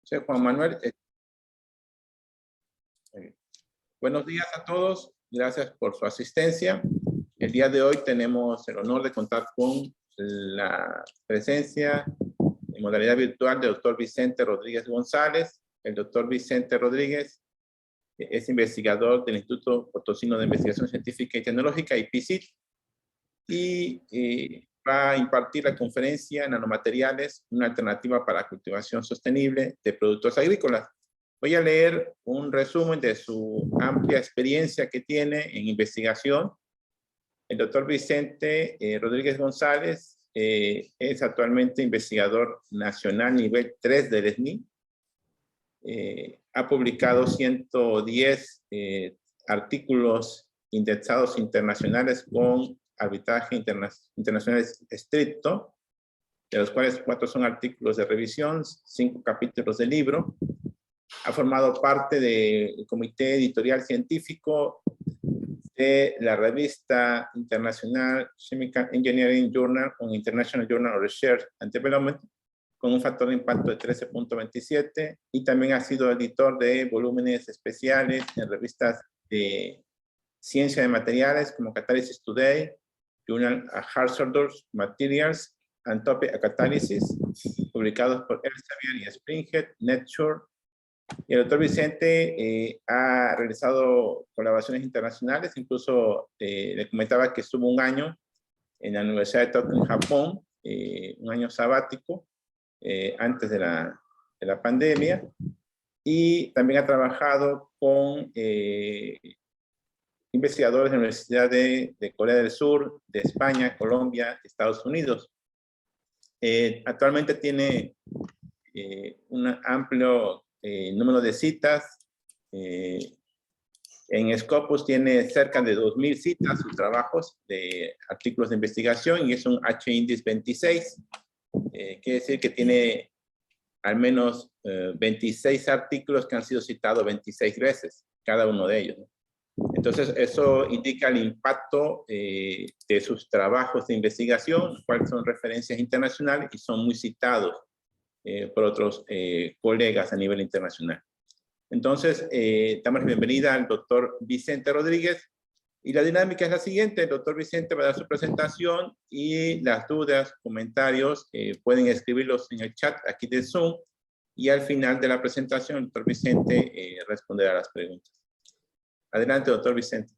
Soy Juan Manuel. Buenos días a todos. Gracias por su asistencia. El día de hoy tenemos el honor de contar con la presencia en modalidad virtual del doctor Vicente Rodríguez González. El doctor Vicente Rodríguez es investigador del Instituto Potosino de Investigación Científica y Tecnológica, IPICIT, y va a impartir la conferencia Nanomateriales, una alternativa para la cultivación sostenible de productos agrícolas. Voy a leer un resumen de su amplia experiencia que tiene en investigación. El doctor Vicente Rodríguez González es actualmente investigador nacional nivel 3 del SNI. Ha publicado 110 artículos indexados internacionales con arbitraje internacional estricto, de los cuales 4 son artículos de revisión, 5 capítulos de libro. Ha formado parte del comité editorial científico de la revista internacional Chemical Engineering Journal o International Journal of Research and Development, con un factor de impacto de 13.27, y también ha sido editor de volúmenes especiales en revistas de ciencia de materiales como Catalysis Today, Journal Hazardous Materials and Topic Catalysis, publicados por Elsevier y Springhead, Nature. Y el doctor Vicente ha realizado colaboraciones internacionales, incluso le comentaba que estuvo un año en la Universidad de Tokio en Japón, un año sabático, antes de la pandemia, y también ha trabajado con investigadores de la Universidad de Corea del Sur, de España, Colombia, Estados Unidos. Actualmente tiene un amplio número de citas. En Scopus tiene cerca de 2.000 citas, sus trabajos de artículos de investigación, y es un H-Index 26. Quiere decir que tiene al menos 26 artículos que han sido citados 26 veces, cada uno de ellos, ¿no? Entonces, eso indica el impacto de sus trabajos de investigación, cuáles son referencias internacionales y son muy citados por otros colegas a nivel internacional. Entonces, damos la bienvenida al doctor Vicente Rodríguez, y la dinámica es la siguiente. El doctor Vicente va a dar su presentación, y las dudas, comentarios, pueden escribirlos en el chat aquí de Zoom, y al final de la presentación el doctor Vicente responderá a las preguntas. Adelante, doctor Vicente.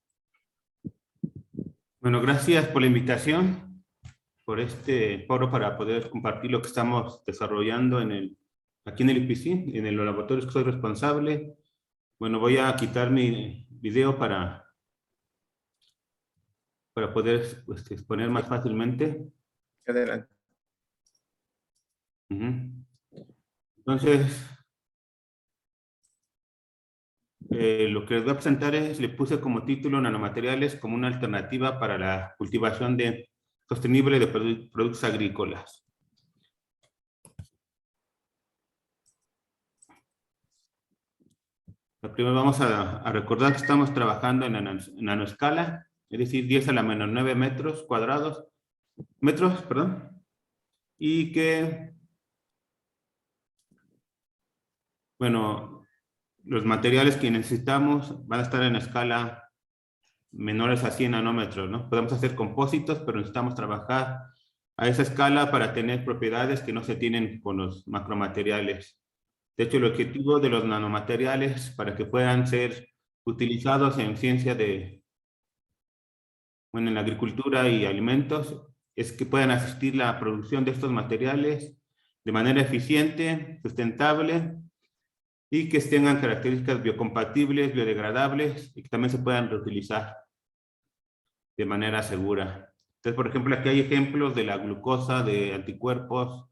Bueno, gracias por la invitación, por este foro para poder compartir lo que estamos desarrollando aquí en el IPC, en el laboratorio que soy responsable. Bueno, voy a quitar mi video para poder exponer más fácilmente. Adelante. Entonces, lo que les voy a presentar le puse como título Nanomateriales como una alternativa para la cultivación sostenible de productos agrícolas. Primero vamos a recordar que estamos trabajando en nanoescala, es decir, 10 a la menos 9 metros cuadrados, y que, bueno, los materiales que necesitamos van a estar en escala menores a 100 nanómetros, ¿no? Podemos hacer compósitos, pero necesitamos trabajar a esa escala para tener propiedades que no se tienen con los macromateriales. De hecho, el objetivo de los nanomateriales, para que puedan ser utilizados en ciencia en la agricultura y alimentos, es que puedan asistir la producción de estos materiales de manera eficiente, sustentable, y que tengan características biocompatibles, biodegradables, y que también se puedan reutilizar de manera segura. Entonces, por ejemplo, aquí hay ejemplos de la glucosa, de anticuerpos,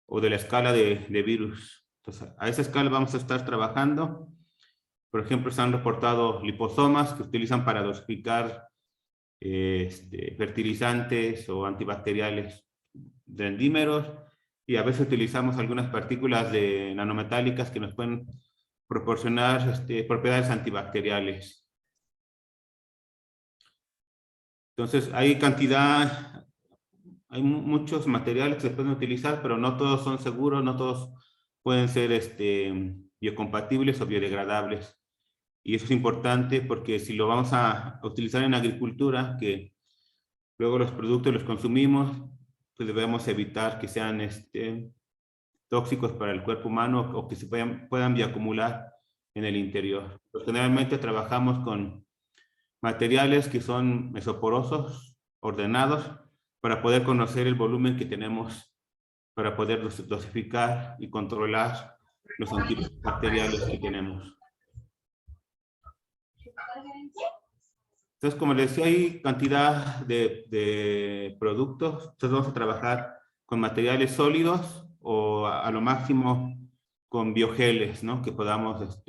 o de la escala de virus. Entonces, a esa escala vamos a estar trabajando. Por ejemplo, se han reportado liposomas que utilizan para dosificar fertilizantes o antibacteriales dendrímeros, y a veces utilizamos algunas partículas nanometálicas que nos pueden proporcionar propiedades antibacteriales. Entonces, hay muchos materiales que se pueden utilizar, pero no todos son seguros, no todos pueden ser biocompatibles o biodegradables. Y eso es importante porque si lo vamos a utilizar en agricultura, que luego los productos los consumimos, pues debemos evitar que sean tóxicos para el cuerpo humano o que se puedan bioacumular en el interior. Pues generalmente trabajamos con materiales que son mesoporosos, ordenados, para poder conocer el volumen que tenemos, para poder dosificar y controlar los antibacteriales que tenemos. Entonces, como les decía, hay cantidad de productos. Entonces vamos a trabajar con materiales sólidos o a lo máximo con biogeles, ¿no? Que podamos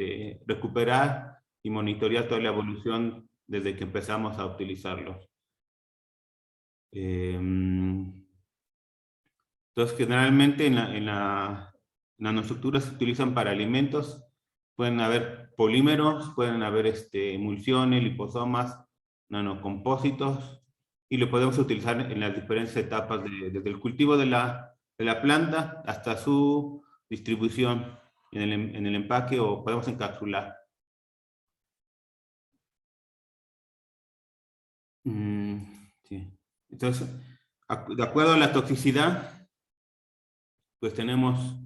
recuperar y monitorear toda la evolución desde que empezamos a utilizarlos. Entonces, generalmente en la nanoestructura se utilizan para alimentos. Pueden haber polímeros, pueden haber emulsiones, liposomas, nanocompósitos, y lo podemos utilizar en las diferentes etapas, desde el cultivo de la planta hasta su distribución en el empaque, o podemos encapsular. Sí. Entonces, de acuerdo a la toxicidad, pues tenemos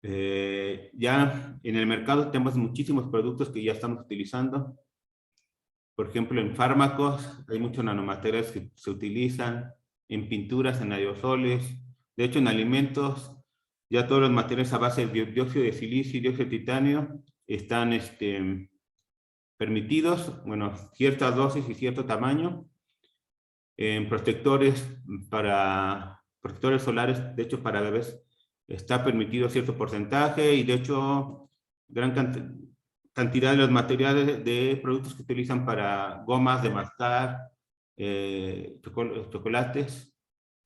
ya en el mercado tenemos muchísimos productos que ya estamos utilizando. Por ejemplo, en fármacos hay muchos nanomateriales que se utilizan, en pinturas, en aerosoles. De hecho, en alimentos, ya todos los materiales a base de dióxido de silicio y dióxido de titanio están permitidos, bueno, ciertas dosis y cierto tamaño. En protectores solares, de hecho, para bebés está permitido cierto porcentaje, y de hecho, gran cantidad de los materiales de productos que utilizan para gomas de mascar, chocolates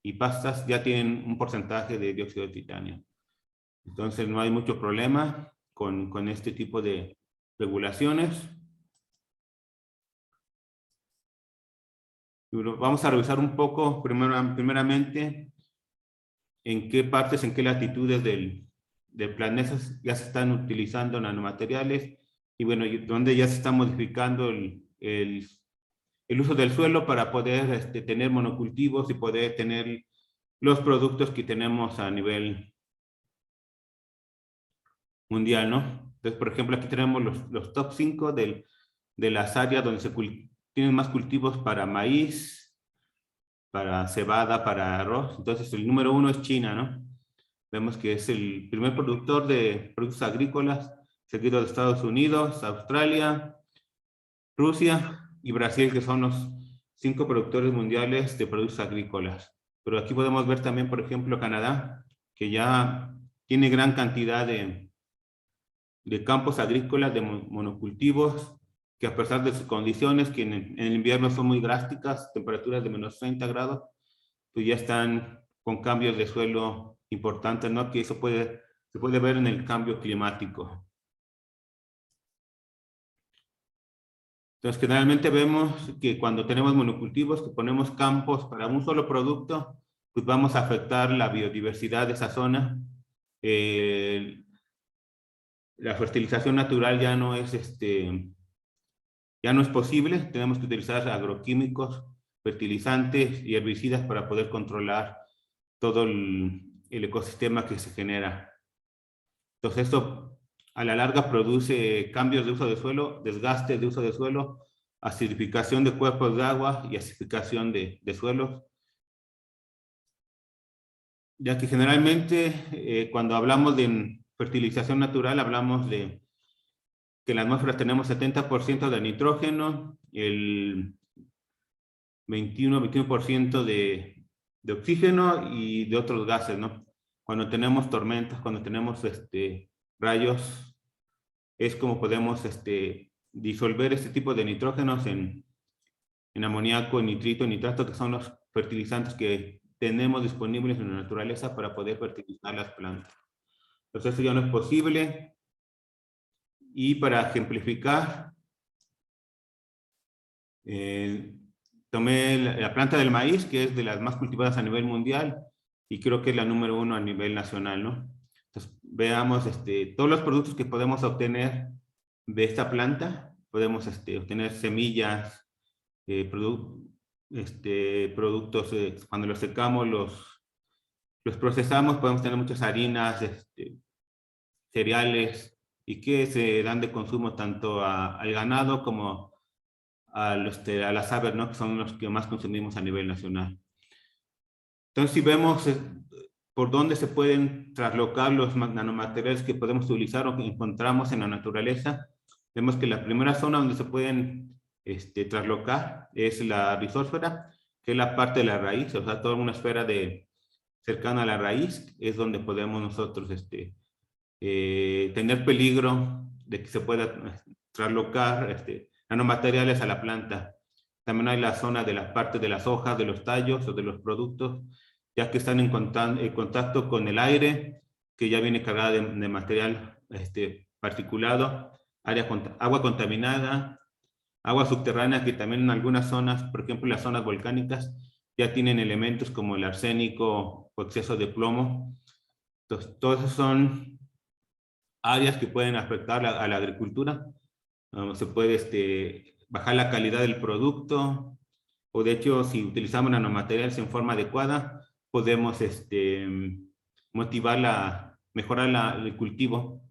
y pastas ya tienen un porcentaje de dióxido de titanio. Entonces no hay mucho problema con este tipo de regulaciones. Vamos a revisar un poco primeramente en qué partes, en qué latitudes del planeta ya se están utilizando nanomateriales, y bueno, donde ya se está modificando el uso del suelo para poder tener monocultivos y poder tener los productos que tenemos a nivel mundial, ¿no? Entonces, por ejemplo, aquí tenemos los top 5 de las áreas donde tienen más cultivos para maíz, para cebada, para arroz. Entonces, el número 1 es China, ¿no? Vemos que es el primer productor de productos agrícolas, seguido de Estados Unidos, Australia, Rusia y Brasil, que son los 5 productores mundiales de productos agrícolas. Pero aquí podemos ver también, por ejemplo, Canadá, que ya tiene gran cantidad de campos agrícolas, de monocultivos, que a pesar de sus condiciones, que en el invierno son muy drásticas, temperaturas de menos 30 grados, pues ya están con cambios de suelo importantes, ¿no? Que eso se puede ver en el cambio climático. Entonces, generalmente vemos que cuando tenemos monocultivos, que ponemos campos para un solo producto, pues vamos a afectar la biodiversidad de esa zona. La fertilización natural ya no es posible. Tenemos que utilizar agroquímicos, fertilizantes y herbicidas para poder controlar todo el ecosistema que se genera. Entonces esto a la larga produce cambios de uso de suelo, desgaste de uso de suelo, acidificación de cuerpos de agua y acidificación de suelos. Ya que generalmente cuando hablamos de fertilización natural hablamos de que en la atmósfera tenemos 70% de nitrógeno, el 21% de oxígeno y de otros gases, ¿no? Cuando tenemos tormentas, cuando tenemos rayos, es como podemos disolver este tipo de nitrógenos en amoníaco, nitrito, nitrato, que son los fertilizantes que tenemos disponibles en la naturaleza para poder fertilizar las plantas. Entonces eso ya no es posible. Y para ejemplificar, tomé la planta del maíz, que es de las más cultivadas a nivel mundial, y creo que es la número 1 a nivel nacional, ¿no? Entonces, veamos todos los productos que podemos obtener de esta planta. Podemos obtener semillas, productos, cuando los secamos, los procesamos, podemos tener muchas harinas, cereales, y que se dan de consumo tanto al ganado como a las aves, ¿no? Que son los que más consumimos a nivel nacional. Entonces, si vemos por dónde se pueden traslocar los nanomateriales que podemos utilizar o que encontramos en la naturaleza, vemos que la primera zona donde se pueden traslocar es la rizósfera, que es la parte de la raíz, o sea, toda una esfera cercana a la raíz, es donde podemos nosotros tener peligro de que se pueda traslocar nanomateriales a la planta. También hay la zona de la parte de las hojas, de los tallos o de los productos, ya que están en contacto con el aire, que ya viene cargada de material particulado, agua contaminada, agua subterránea, que también en algunas zonas, por ejemplo las zonas volcánicas, ya tienen elementos como el arsénico o exceso de plomo. Entonces, todas son áreas que pueden afectar a la agricultura. Se puede bajar la calidad del producto, o de hecho, si utilizamos nanomateriales en forma adecuada, podemos mejorar el cultivo.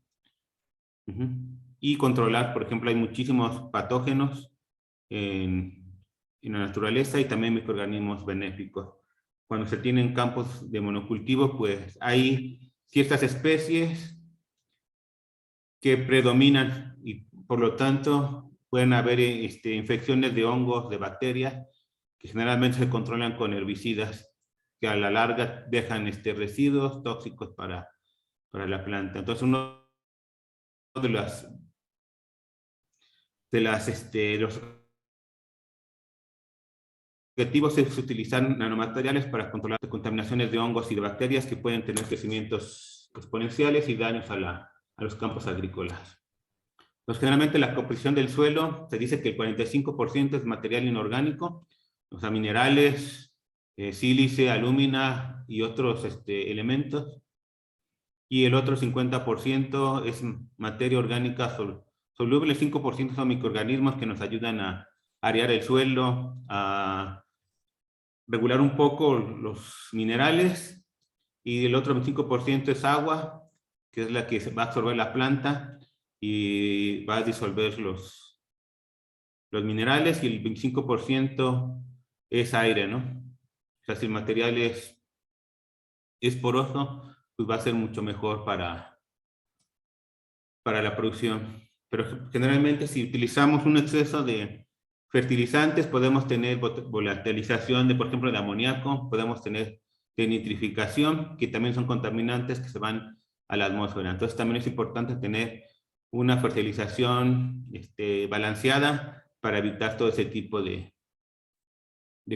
Y controlar, por ejemplo, hay muchísimos patógenos en la naturaleza y también microorganismos benéficos. Cuando se tienen campos de monocultivo, pues hay ciertas especies que predominan y por lo tanto pueden haber infecciones de hongos, de bacterias, que generalmente se controlan con herbicidas que a la larga dejan residuos tóxicos para la planta. Entonces, uno de los objetivos es utilizar nanomateriales para controlar contaminaciones de hongos y de bacterias que pueden tener crecimientos exponenciales y daños a los campos agrícolas. Pues generalmente la composición del suelo se dice que el 45% es material inorgánico, o sea, minerales, sílice, alúmina y otros elementos, y el otro 50% es materia orgánica soluble. El 5% son microorganismos que nos ayudan a arear el suelo, a regular un poco los minerales, y el otro 25% es agua, que es la que va a absorber la planta y va a disolver los minerales, y el 25% es aire, ¿no? O sea, si el material es poroso, pues va a ser mucho mejor para la producción. Pero generalmente si utilizamos un exceso de fertilizantes, podemos tener volatilización por ejemplo, de amoníaco, podemos tener de nitrificación, que también son contaminantes que se van a la atmósfera. Entonces también es importante tener una fertilización balanceada para evitar todo ese tipo de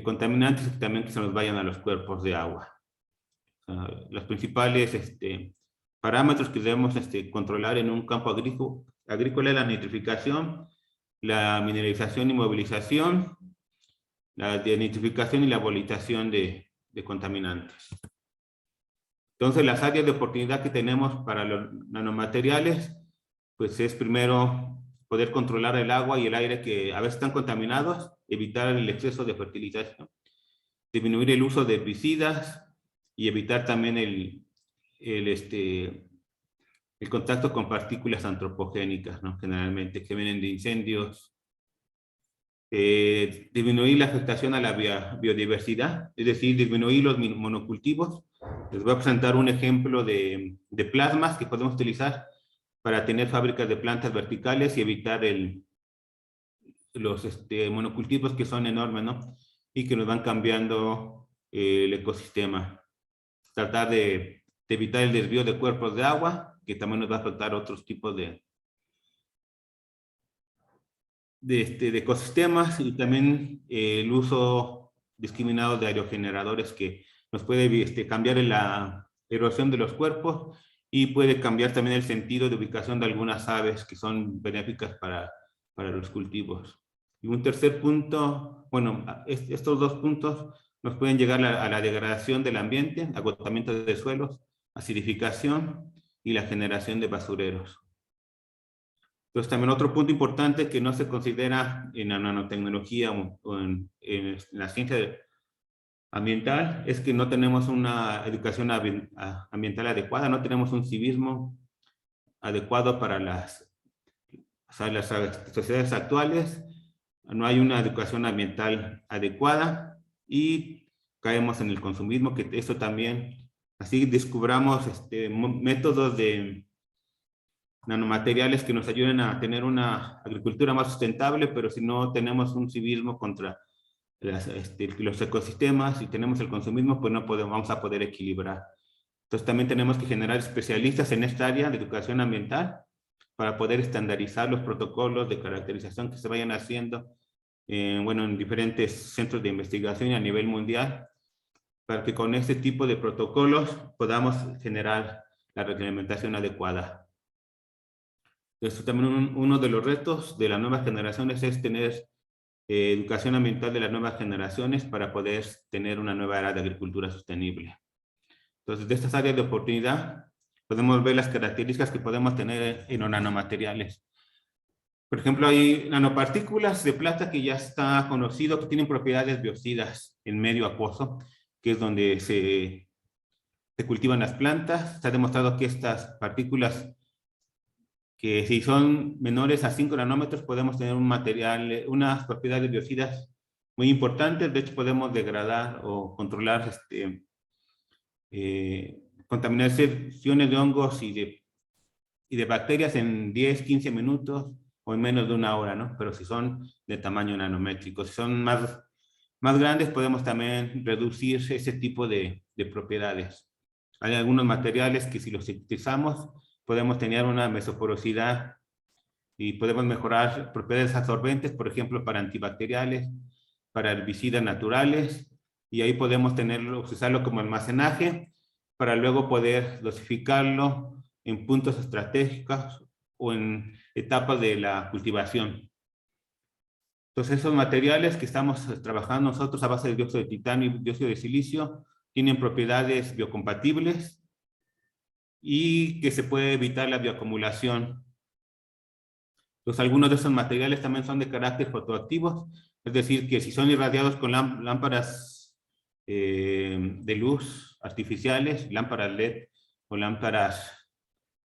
contaminantes, y también que se nos vayan a los cuerpos de agua. Los principales parámetros que debemos controlar en un campo agrícola es la nitrificación, la mineralización y movilización, la denitrificación y la volatilización de contaminantes. Entonces, las áreas de oportunidad que tenemos para los nanomateriales, pues es primero poder controlar el agua y el aire que a veces están contaminados, evitar el exceso de fertilización, disminuir el uso de herbicidas y evitar también el contacto con partículas antropogénicas, ¿no? Generalmente que vienen de incendios. Disminuir la afectación a la biodiversidad, es decir, disminuir los monocultivos. Les voy a presentar un ejemplo de plasmas que podemos utilizar para tener fábricas de plantas verticales y evitar los monocultivos que son enormes, ¿no? Y que nos van cambiando el ecosistema. Tratar de evitar el desvío de cuerpos de agua, que también nos va a afectar otros tipos de ecosistemas, y también el uso discriminado de aerogeneradores que nos puede cambiar la erosión de los cuerpos, y puede cambiar también el sentido de ubicación de algunas aves que son benéficas para los cultivos. Y un tercer punto, bueno, estos dos puntos nos pueden llegar a la degradación del ambiente, agotamiento de suelos, acidificación y la generación de basureros. Entonces, también otro punto importante que no se considera en la nanotecnología o en la ciencia ambiental es que no tenemos una educación ambiental adecuada, no tenemos un civismo adecuado para las sociedades actuales, no hay una educación ambiental adecuada y caemos en el consumismo, que eso también, así descubramos métodos de nanomateriales que nos ayuden a tener una agricultura más sustentable, pero si no tenemos un civismo contra los ecosistemas y tenemos el consumismo, pues no vamos a poder equilibrar. Entonces también tenemos que generar especialistas en esta área de educación ambiental para poder estandarizar los protocolos de caracterización que se vayan haciendo en diferentes centros de investigación a nivel mundial, para que con este tipo de protocolos podamos generar la reglamentación adecuada. Entonces también uno de los retos de las nuevas generaciones es tener educación ambiental de las nuevas generaciones para poder tener una nueva era de agricultura sostenible. Entonces, de estas áreas de oportunidad, podemos ver las características que podemos tener en los nanomateriales. Por ejemplo, hay nanopartículas de plata que ya está conocido que tienen propiedades biocidas en medio acuoso, que es donde se cultivan las plantas. Se ha demostrado que estas partículas, que si son menores a 5 nanómetros, podemos tener un material, unas propiedades biocidas muy importantes. De hecho, podemos degradar o controlar contaminaciones de hongos y de bacterias en 10, 15 minutos o en menos de una hora, ¿no? Pero si son de tamaño nanométrico, si son más grandes, podemos también reducir ese tipo de propiedades. Hay algunos materiales que si los utilizamos, podemos tener una mesoporosidad y podemos mejorar propiedades absorbentes, por ejemplo, para antibacteriales, para herbicidas naturales, y ahí podemos usarlo como almacenaje para luego poder dosificarlo en puntos estratégicos o en etapas de la cultivación. Entonces, esos materiales que estamos trabajando nosotros a base de dióxido de titanio y dióxido de silicio tienen propiedades biocompatibles y que se puede evitar la bioacumulación. Entonces, algunos de esos materiales también son de carácter fotoactivos, es decir, que si son irradiados con lámparas de luz artificiales, lámparas LED o lámparas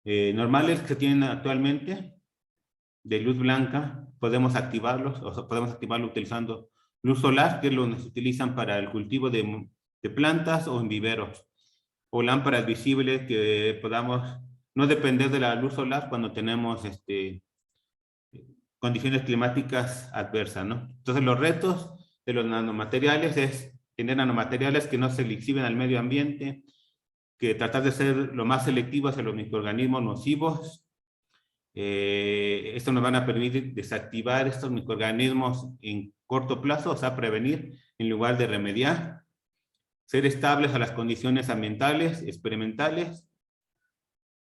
normales que se tienen actualmente de luz blanca, podemos activarlos, o sea, podemos activarlo utilizando luz solar, que es lo que se utilizan para el cultivo de plantas o en viveros, o lámparas visibles que podamos no depender de la luz solar cuando tenemos condiciones climáticas adversas, ¿no? Entonces, los retos de los nanomateriales es tener nanomateriales que no se le exhiben al medio ambiente, que tratar de ser lo más selectivos a los microorganismos nocivos. Esto nos van a permitir desactivar estos microorganismos en corto plazo, o sea, prevenir en lugar de remediar, ser estables a las condiciones ambientales, experimentales,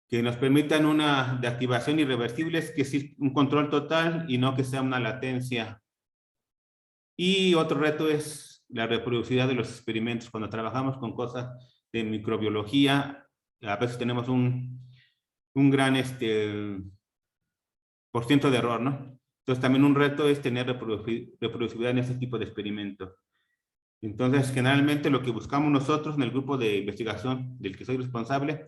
que nos permitan una de activación irreversible, que es un control total y no que sea una latencia. Y otro reto es la reproducibilidad de los experimentos. Cuando trabajamos con cosas de microbiología, a veces tenemos un gran porciento de error, ¿no? Entonces también un reto es tener reproducibilidad en este tipo de experimentos. Entonces, generalmente lo que buscamos nosotros en el grupo de investigación del que soy responsable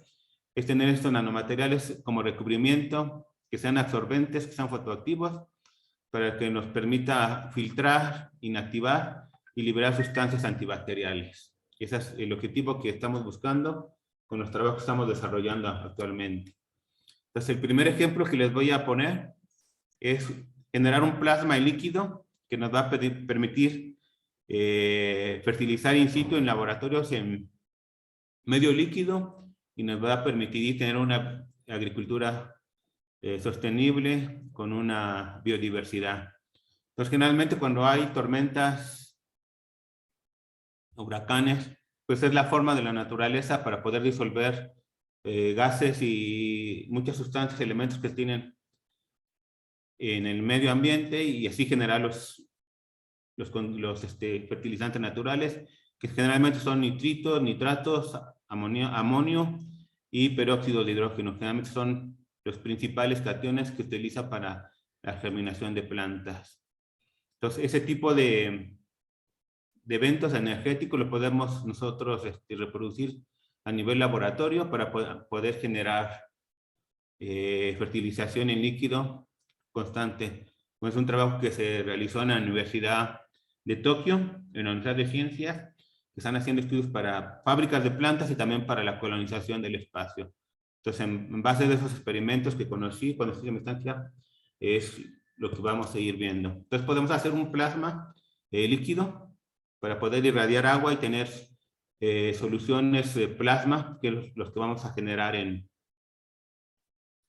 es tener estos nanomateriales como recubrimiento, que sean absorbentes, que sean fotoactivos, para que nos permita filtrar, inactivar y liberar sustancias antibacteriales. Ese es el objetivo que estamos buscando con los trabajos que estamos desarrollando actualmente. Entonces, el primer ejemplo que les voy a poner es generar un plasma líquido que nos va a permitir fertilizar in situ en laboratorios en medio líquido y nos va a permitir tener una agricultura sostenible con una biodiversidad. Entonces, generalmente cuando hay tormentas, huracanes, pues es la forma de la naturaleza para poder disolver gases y muchas sustancias, elementos que tienen en el medio ambiente y así generar los fertilizantes naturales, que generalmente son nitritos, nitratos, amonio y peróxido de hidrógeno. Generalmente son los principales cationes que utiliza para la germinación de plantas. Entonces, ese tipo de eventos energéticos lo podemos nosotros reproducir a nivel laboratorio para poder generar fertilización en líquido constante. Es un trabajo que se realizó en la Universidad de Tokio, en la Universidad de Ciencias, que están haciendo estudios para fábricas de plantas y también para la colonización del espacio. Entonces, en base a esos experimentos que conocí cuando estuve en mi estancia, es lo que vamos a seguir viendo. Entonces, podemos hacer un plasma líquido para poder irradiar agua y tener soluciones de plasma, que es los que vamos a generar en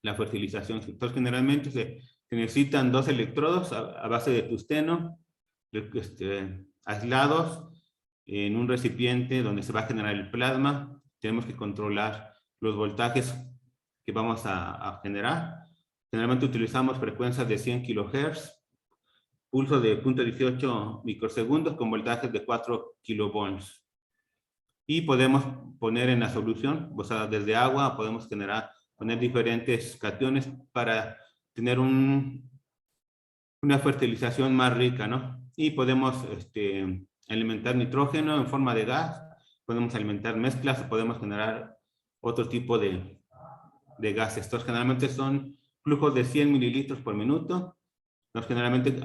la fertilización. Entonces, generalmente se necesitan 2 electrodos a base de tungsteno, aislados en un recipiente donde se va a generar el plasma. Tenemos que controlar los voltajes que vamos a generar. Generalmente utilizamos frecuencias de 100 kHz, pulso de 0.18 microsegundos con voltajes de 4 kilovolts. Y podemos poner en la solución, o sea, desde agua podemos poner diferentes cationes para tener una fertilización más rica, ¿no? Y podemos alimentar nitrógeno en forma de gas, podemos alimentar mezclas, o podemos generar otro tipo de gases. Estos generalmente son flujos de 100 mililitros por minuto. Generalmente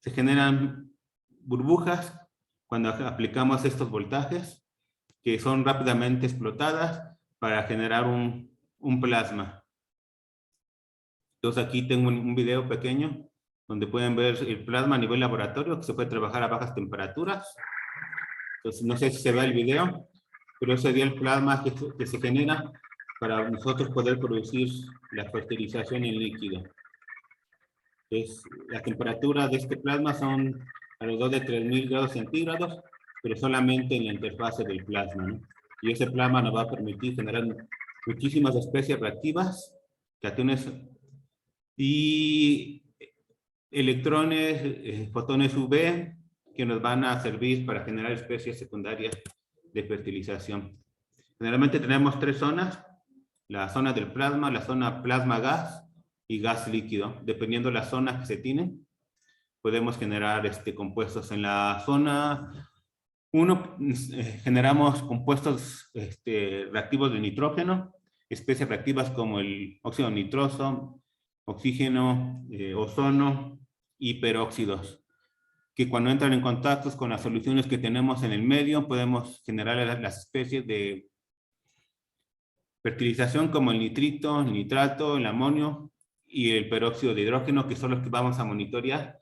se generan burbujas cuando aplicamos estos voltajes, que son rápidamente explotadas para generar un plasma. Entonces aquí tengo un video pequeño donde pueden ver el plasma a nivel laboratorio, que se puede trabajar a bajas temperaturas. Entonces no sé si se ve el video, pero ese sería el plasma que se genera para nosotros poder producir la fertilización en líquido. La temperatura de este plasma son alrededor de 3000 grados centígrados, pero solamente en la interfase del plasma, ¿no? Y ese plasma nos va a permitir generar muchísimas especies reactivas, cationes y electrones, fotones UV, que nos van a servir para generar especies secundarias de fertilización. Generalmente tenemos 3 zonas: la zona del plasma, la zona plasma-gas y gas líquido. Dependiendo de la zona que se tienen, podemos generar compuestos. En la zona 1 generamos compuestos reactivos de nitrógeno, especies reactivas como el óxido nitroso, oxígeno, ozono y peróxidos, que cuando entran en contacto con las soluciones que tenemos en el medio, podemos generar las especies de fertilización como el nitrito, el nitrato, el amonio y el peróxido de hidrógeno, que son los que vamos a monitorear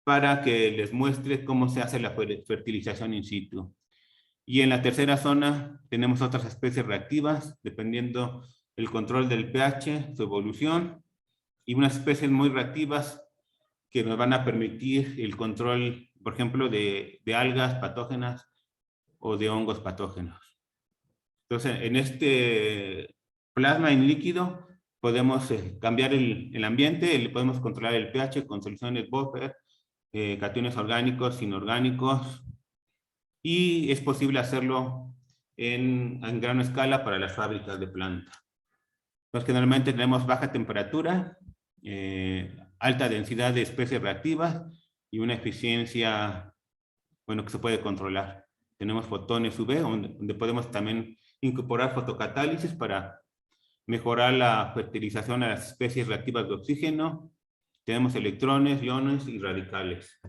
para que les muestre cómo se hace la fertilización in situ. Y en la tercera zona tenemos otras especies reactivas, dependiendo del control del pH, su evolución, y unas especies muy reactivas que nos van a permitir el control, por ejemplo, de algas patógenas o de hongos patógenos. Entonces, en este plasma en líquido podemos cambiar el ambiente, podemos controlar el pH con soluciones buffer, cationes orgánicos, inorgánicos, y es posible hacerlo en gran escala para las fábricas de planta. Entonces, generalmente tenemos baja temperatura, alta densidad de especies reactivas y una eficiencia, que se puede controlar. Tenemos fotones UV, donde podemos también incorporar fotocatálisis para mejorar la fertilización a las especies reactivas de oxígeno. Tenemos electrones, iones y radicales.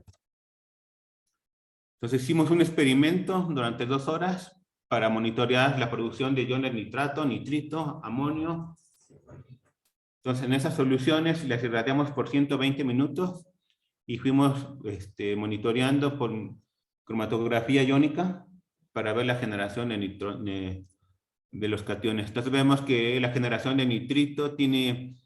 Entonces hicimos un experimento durante 2 horas para monitorear la producción de iones nitrato, nitrito, amonio. Entonces en esas soluciones las irradiamos por 120 minutos y fuimos monitoreando por cromatografía iónica para ver la generación de los cationes. Entonces vemos que la generación de nitrito tiene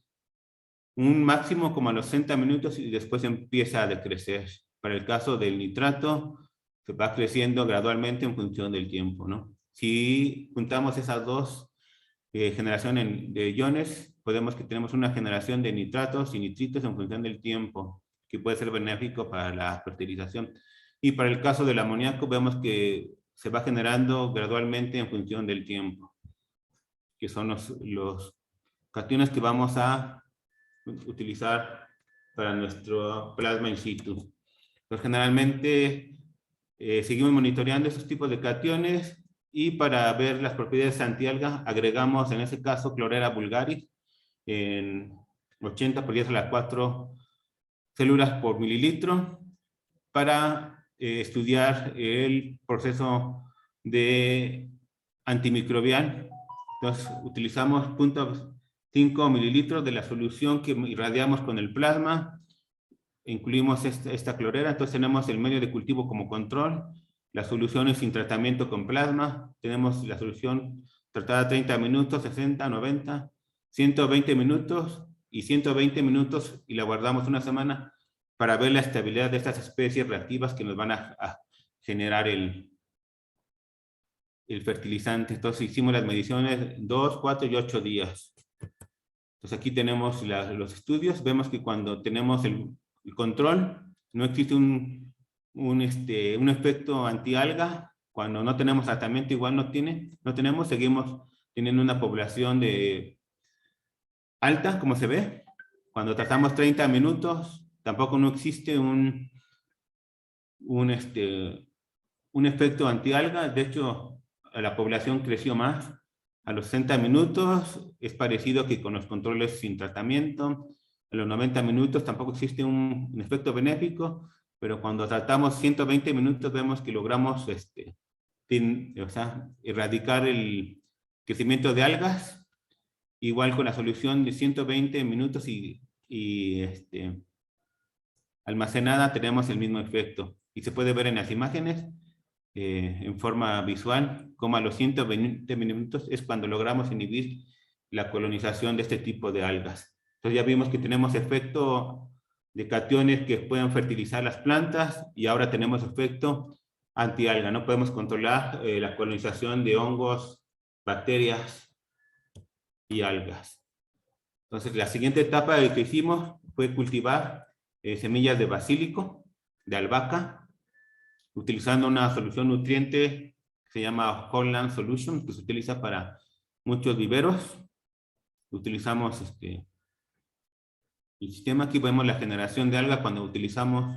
un máximo como a los 60 minutos y después empieza a decrecer. Para el caso del nitrato, se va creciendo gradualmente en función del tiempo, ¿no? Si juntamos esas dos generaciones de iones, podemos que tenemos una generación de nitratos y nitritos en función del tiempo, que puede ser benéfico para la fertilización. Y para el caso del amoníaco, vemos que se va generando gradualmente en función del tiempo. que son los cationes que vamos a utilizar para nuestro plasma in situ. Entonces, generalmente seguimos monitoreando estos tipos de cationes y para ver las propiedades antialga agregamos en ese caso clorera vulgaris en 80 por 10 a la 4 células por mililitro para estudiar el proceso de antimicrobial. Entonces utilizamos 0.5 mililitros de la solución que irradiamos con el plasma, incluimos esta clorera, entonces tenemos el medio de cultivo como control, la solución es sin tratamiento con plasma, tenemos la solución tratada 30 minutos, 60, 90, 120 minutos y 120 minutos y la guardamos una semana para ver la estabilidad de estas especies reactivas que nos van a generar el fertilizante. Entonces hicimos las mediciones 2, 4 y 8 días. Entonces aquí tenemos los estudios, vemos que cuando tenemos el control, no existe un efecto antialga. Cuando no tenemos tratamiento igual seguimos teniendo una población alta, como se ve. Cuando tratamos 30 minutos, tampoco no existe un efecto antialga. De hecho, la población creció más. A los 60 minutos es parecido que con los controles sin tratamiento. A los 90 minutos tampoco existe un efecto benéfico, pero cuando tratamos 120 minutos vemos que logramos erradicar el crecimiento de algas, igual con la solución de 120 minutos y almacenada tenemos el mismo efecto. Y se puede ver en las imágenes en forma visual como a los 120 minutos es cuando logramos inhibir la colonización de este tipo de algas. Entonces ya vimos que tenemos efecto de cationes que pueden fertilizar las plantas y ahora tenemos efecto antialga. No podemos controlar la colonización de hongos, bacterias y algas. Entonces la siguiente etapa que hicimos fue cultivar semillas de basílico, de albahaca, utilizando una solución nutriente que se llama Holland Solution, que se utiliza para muchos viveros. Utilizamos el sistema. Aquí vemos la generación de alga cuando utilizamos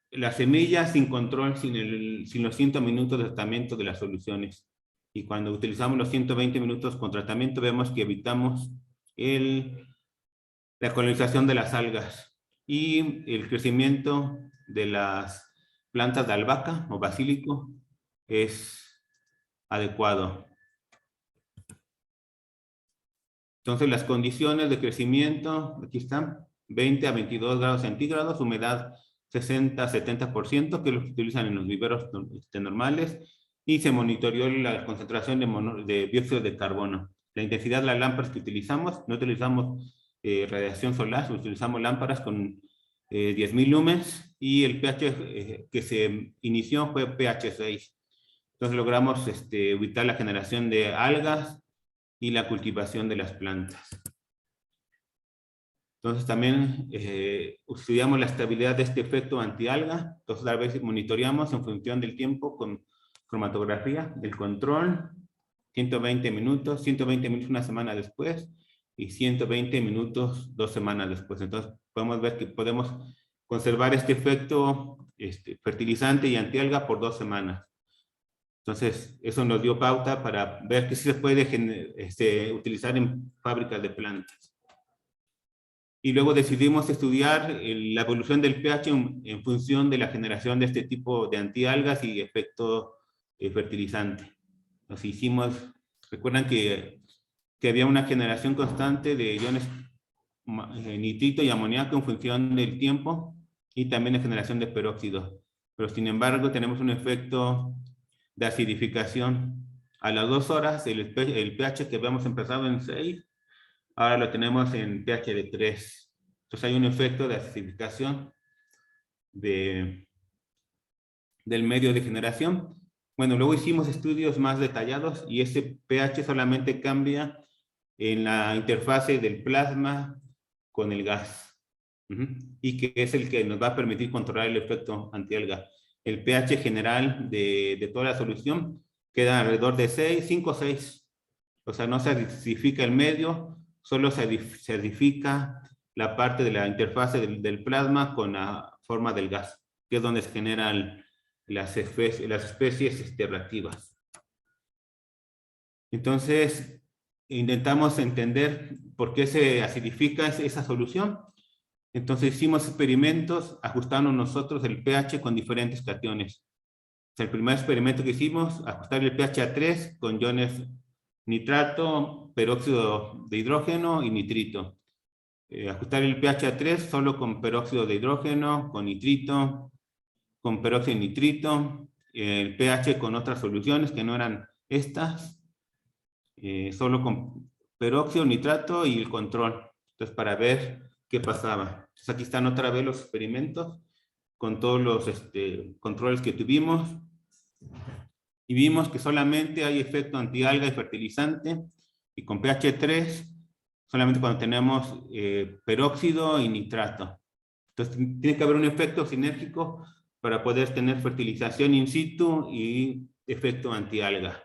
las semillas sin control, sin los 100 minutos de tratamiento de las soluciones. Y cuando utilizamos los 120 minutos con tratamiento, vemos que evitamos la colonización de las algas y el crecimiento de las plantas de albahaca o basílico es adecuado. Entonces las condiciones de crecimiento, aquí están, 20 a 22 grados centígrados, humedad 60 a 70%, que es lo que utilizan en los viveros normales, y se monitoreó la concentración de dióxido de carbono. La intensidad de las lámparas que utilizamos, no utilizamos radiación solar, utilizamos lámparas con 10.000 lumens, y el pH que se inició fue pH 6. Entonces logramos evitar la generación de algas y la cultivación de las plantas. Entonces también estudiamos la estabilidad de este efecto antialga. Entonces a veces monitoreamos en función del tiempo con cromatografía, el control, 120 minutos una semana después, y 120 minutos 2 semanas después. Entonces podemos ver que podemos conservar este efecto fertilizante y antialga por 2 semanas. Entonces, eso nos dio pauta para ver que sí se puede utilizar en fábricas de plantas. Y luego decidimos estudiar la evolución del pH en función de la generación de este tipo de antialgas y efecto fertilizante. Nos hicimos, recuerdan que había una generación constante de iones nitrito y amoníaco en función del tiempo y también la generación de peróxido. Pero sin embargo, tenemos un efecto de acidificación. A las 2 horas, el pH que habíamos empezado en 6, ahora lo tenemos en pH de 3. Entonces hay un efecto de acidificación del medio de generación. Bueno, luego hicimos estudios más detallados y ese pH solamente cambia en la interfase del plasma con el gas. Y que es el que nos va a permitir controlar el efecto antialga. El pH general de toda la solución queda alrededor de 5 o 6. O sea, no se acidifica el medio, solo se acidifica la parte de la interfase del plasma con la forma del gas, que es donde se generan las especies reactivas. Entonces, intentamos entender por qué se acidifica esa solución. Entonces hicimos experimentos ajustando nosotros el pH con diferentes cationes. O sea, el primer experimento que hicimos, ajustar el pH a 3 con iones nitrato, peróxido de hidrógeno y nitrito. Ajustar el pH a 3 solo con peróxido de hidrógeno, con nitrito, con peróxido de nitrito, el pH con otras soluciones que no eran estas, solo con peróxido, nitrato y el control. Entonces, para ver qué pasaba. Entonces, aquí están otra vez los experimentos con todos los controles que tuvimos. Y vimos que solamente hay efecto antialga y fertilizante, y con pH 3, solamente cuando tenemos peróxido y nitrato. Entonces, tiene que haber un efecto sinérgico para poder tener fertilización in situ y efecto antialga.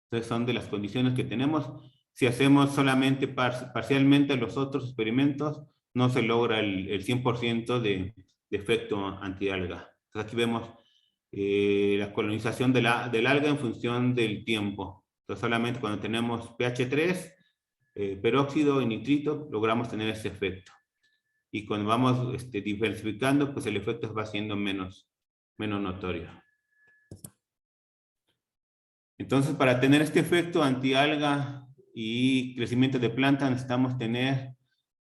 Entonces, son de las condiciones que tenemos. Si hacemos solamente parcialmente los otros experimentos, no se logra el 100% de efecto antialga. Entonces, aquí vemos la colonización del alga en función del tiempo. Entonces, solamente cuando tenemos pH 3, peróxido y nitrito, logramos tener ese efecto. Y cuando vamos diversificando, pues el efecto va siendo menos notorio. Entonces, para tener este efecto antialga y crecimiento de planta, necesitamos tener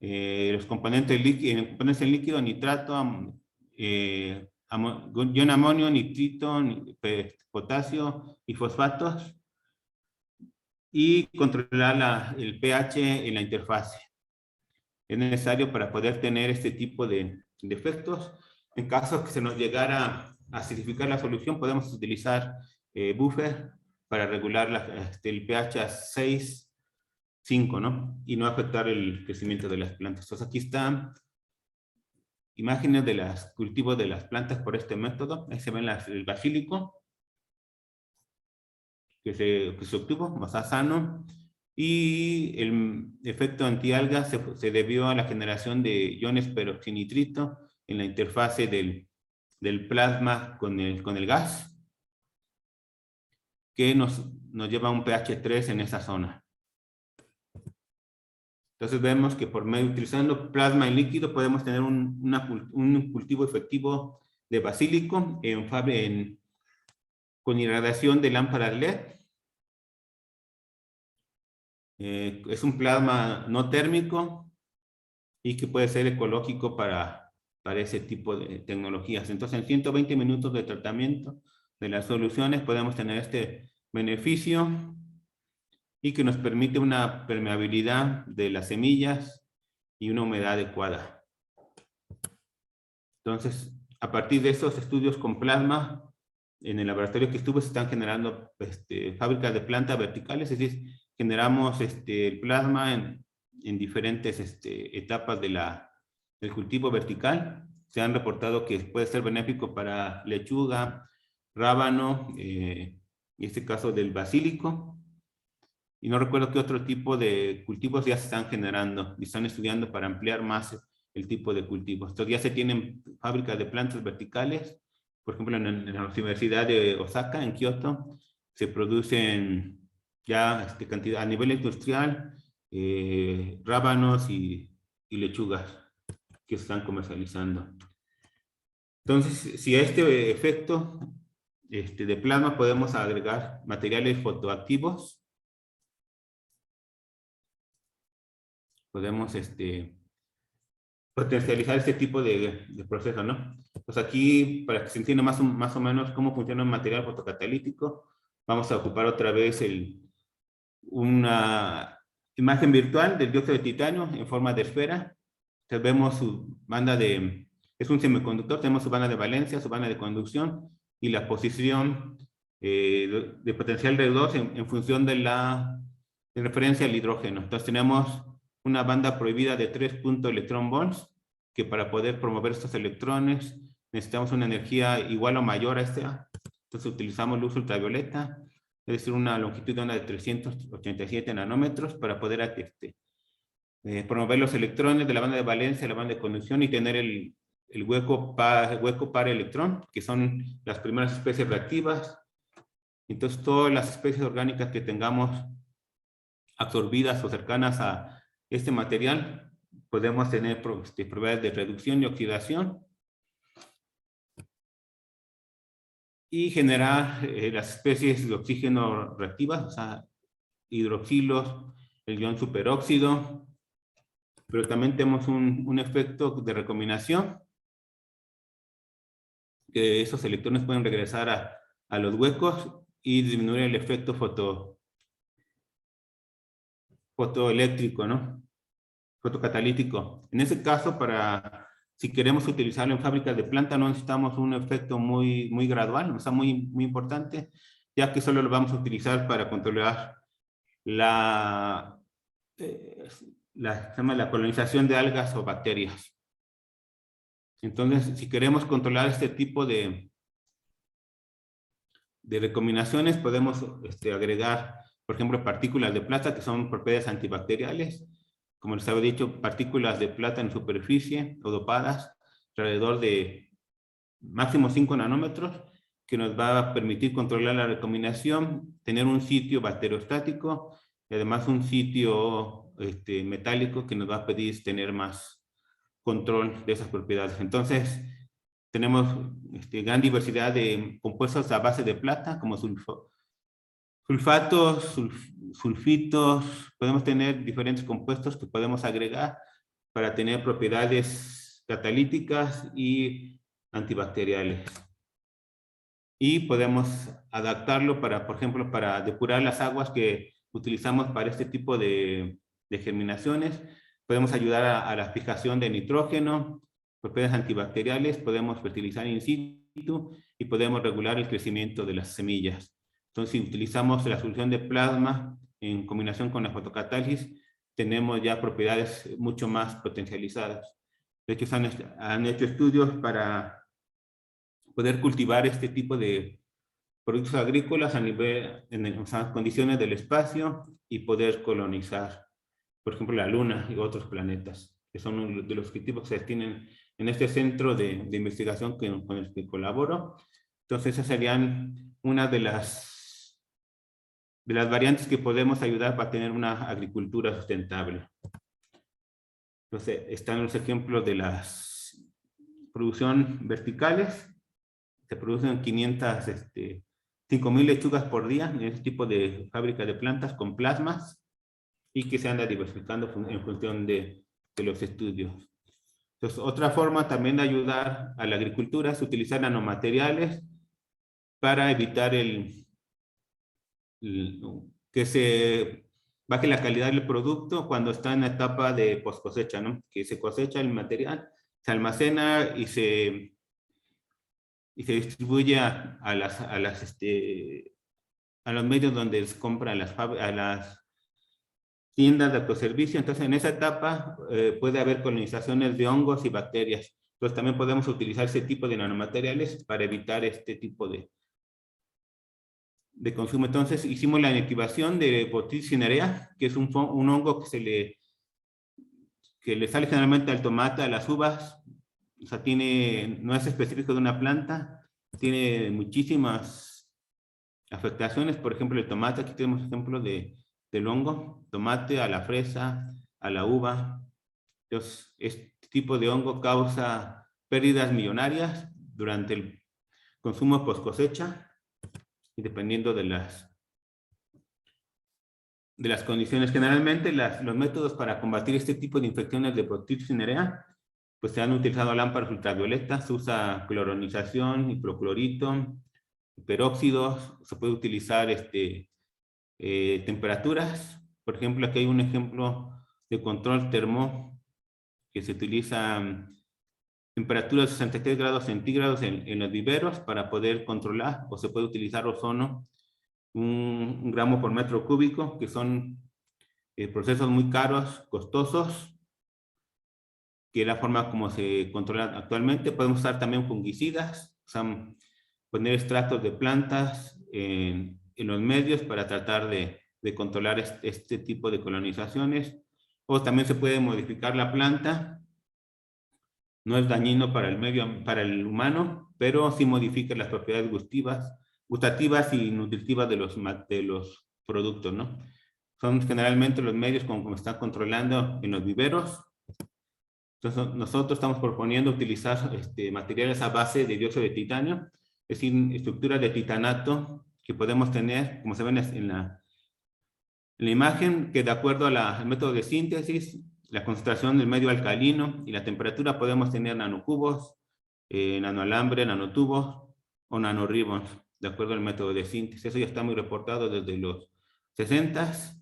los componentes líquidos, líquido, nitrato, ion amonio, nitrito, potasio y fosfatos, y controlar el pH en la interfase. Es necesario para poder tener este tipo de efectos. En caso que se nos llegara a acidificar la solución, podemos utilizar buffer para regular el pH a 6, 5, ¿no? Y no afectar el crecimiento de las plantas. Entonces aquí están imágenes de los cultivos de las plantas por este método. Ahí se ve el basílico que se obtuvo, más sano. Y el efecto antialga se debió a la generación de iones peroxinitrito en la interfase del plasma con el gas, que nos lleva a un pH 3 en esa zona. Entonces vemos que utilizando plasma en líquido podemos tener un cultivo efectivo de basílico con irradiación de lámparas LED. Es un plasma no térmico y que puede ser ecológico para ese tipo de tecnologías. Entonces, en 120 minutos de tratamiento de las soluciones podemos tener este beneficio y que nos permite una permeabilidad de las semillas y una humedad adecuada. Entonces, a partir de esos estudios con plasma, en el laboratorio que estuve se están generando fábricas de plantas verticales, es decir, generamos el plasma en diferentes etapas del cultivo vertical. Se han reportado que puede ser benéfico para lechuga, rábano, en este caso del basílico. Y no recuerdo qué otro tipo de cultivos ya se están generando y están estudiando para ampliar más el tipo de cultivos. Entonces ya se tienen fábricas de plantas verticales. Por ejemplo, en la Universidad de Osaka, en Kioto, se producen ya cantidad a nivel industrial, rábanos y lechugas que se están comercializando. Entonces, si a este efecto de plasma podemos agregar materiales fotoactivos, podemos potencializar este tipo de proceso, ¿no? Pues aquí, para que se entienda más o menos cómo funciona un material fotocatalítico, vamos a ocupar otra vez una imagen virtual del dióxido de titanio en forma de esfera. Entonces vemos su banda es un semiconductor, tenemos su banda de valencia, su banda de conducción y la posición de potencial reductor en función de referencia al hidrógeno. Entonces tenemos una banda prohibida de 3 electronvolts, que para poder promover estos electrones necesitamos una energía igual o mayor a esta. Entonces utilizamos luz ultravioleta es decir, una longitud de onda de 387 nanómetros para poder promover los electrones de la banda de valencia a la banda de conducción y tener el hueco par electrón, que son las primeras especies reactivas. Entonces, todas las especies orgánicas que tengamos absorbidas o cercanas a este material, podemos tener propiedades de reducción y oxidación y generar las especies de oxígeno reactivas, o sea, hidroxilos, el ion superóxido, pero también tenemos un efecto de recombinación, que esos electrones pueden regresar a los huecos y disminuir el efecto fotoeléctrico, ¿no? Fotocatalítico. En ese caso, si queremos utilizarlo en fábricas de planta, no necesitamos un efecto muy gradual, o sea, muy importante, ya que solo lo vamos a utilizar para controlar la colonización de algas o bacterias. Entonces, si queremos controlar este tipo de recombinaciones, podemos agregar, por ejemplo, partículas de plata que son propiedades antibacteriales, como les había dicho, partículas de plata en superficie o dopadas alrededor de máximo 5 nanómetros, que nos va a permitir controlar la recombinación, tener un sitio bacteriostático y además un sitio metálico que nos va a pedir tener más control de esas propiedades. Entonces, tenemos gran diversidad de compuestos a base de plata, como sulfatos, sulfitos. Podemos tener diferentes compuestos que podemos agregar para tener propiedades catalíticas y antibacteriales. Y podemos adaptarlo para, por ejemplo, para depurar las aguas que utilizamos para este tipo de germinaciones. Podemos ayudar a la fijación de nitrógeno, propiedades antibacteriales, podemos fertilizar in situ y podemos regular el crecimiento de las semillas. Entonces, si utilizamos la solución de plasma en combinación con la fotocatálisis, tenemos ya propiedades mucho más potencializadas. De hecho, han hecho estudios para poder cultivar este tipo de productos agrícolas en condiciones del espacio y poder colonizar, por ejemplo, la Luna y otros planetas, que son uno de los objetivos que se tienen en este centro de investigación con el que colaboro. Entonces, esas serían una de las variantes que podemos ayudar para tener una agricultura sustentable. Entonces, están los ejemplos de las producción verticales. Se producen 5,000 lechugas por día en este tipo de fábrica de plantas con plasmas y que se anda diversificando en función de los estudios. Entonces, otra forma también de ayudar a la agricultura es utilizar nanomateriales para evitar que se baje la calidad del producto cuando está en la etapa de post cosecha, ¿no? Que se cosecha el material, se almacena y se distribuye a los medios donde se compra a las tiendas de autoservicio. Entonces, en esa etapa puede haber colonizaciones de hongos y bacterias. Entonces, también podemos utilizar ese tipo de nanomateriales para evitar este tipo de consumo. Entonces, hicimos la inactivación de Botrytis cinerea, que es un hongo que le sale generalmente al tomate, a las uvas. O sea, no es específico de una planta, tiene muchísimas afectaciones. Por ejemplo, el tomate, aquí tenemos ejemplos del hongo, tomate, a la fresa, a la uva. Entonces, este tipo de hongo causa pérdidas millonarias durante el consumo post cosecha, y dependiendo de las condiciones. Generalmente, los métodos para combatir este tipo de infecciones de Botrytis cinerea, pues se han utilizado lámparas ultravioletas, se usa cloronización, hidroclorito, peróxidos, se puede utilizar temperaturas. Por ejemplo, aquí hay un ejemplo de control termo que se utiliza temperaturas de 63 grados centígrados en los viveros para poder controlar, o se puede utilizar ozono, un gramo por metro cúbico, que son procesos muy caros, costosos, que es la forma como se controla actualmente. Podemos usar también fungicidas, o sea, poner extractos de plantas en en los medios para tratar de controlar este tipo de colonizaciones. O también se puede modificar la planta. No es dañino para el medio, para el humano, pero sí modifica las propiedades gustativas y nutritivas de los productos, ¿no? Son generalmente los medios como están controlando en los viveros. Entonces, nosotros estamos proponiendo utilizar materiales a base de dióxido de titanio, es decir, estructuras de titanato que podemos tener, como se ven en la imagen, que de acuerdo al método de síntesis, la concentración del medio alcalino y la temperatura, podemos tener nanocubos, nanoalambre, nanotubos o nanoribbons, de acuerdo al método de síntesis. Eso ya está muy reportado desde los 60s,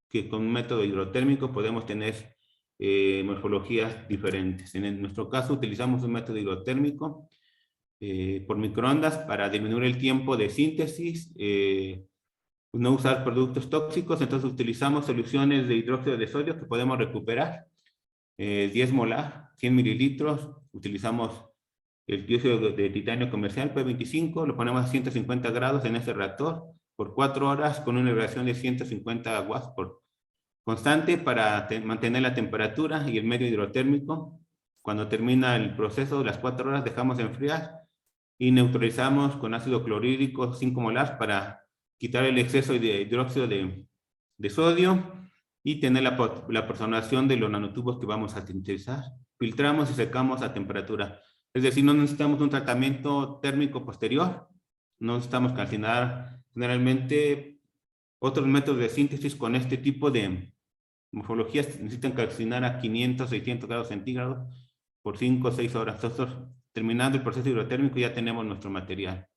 que con un método hidrotérmico podemos tener morfologías diferentes. En nuestro caso utilizamos un método hidrotérmico por microondas para disminuir el tiempo de síntesis, no usar productos tóxicos. Entonces utilizamos soluciones de hidróxido de sodio que podemos recuperar, 10 molar, 100 mililitros. Utilizamos el dióxido de titanio comercial P25, lo ponemos a 150 grados en ese reactor por 4 horas con una vibración de 150 watts por constante para mantener la temperatura y el medio hidrotérmico. Cuando termina el proceso, las 4 horas dejamos enfriar y neutralizamos con ácido clorhídrico 5 molar para quitar el exceso de hidróxido de sodio y tener la personación de los nanotubos que vamos a sintetizar. Filtramos y secamos a temperatura. Es decir, no necesitamos un tratamiento térmico posterior, no necesitamos calcinar. Generalmente, otros métodos de síntesis con este tipo de morfologías necesitan calcinar a 500, 600 grados centígrados por 5 o 6 horas. Entonces, terminando el proceso hidrotérmico, ya tenemos nuestro material.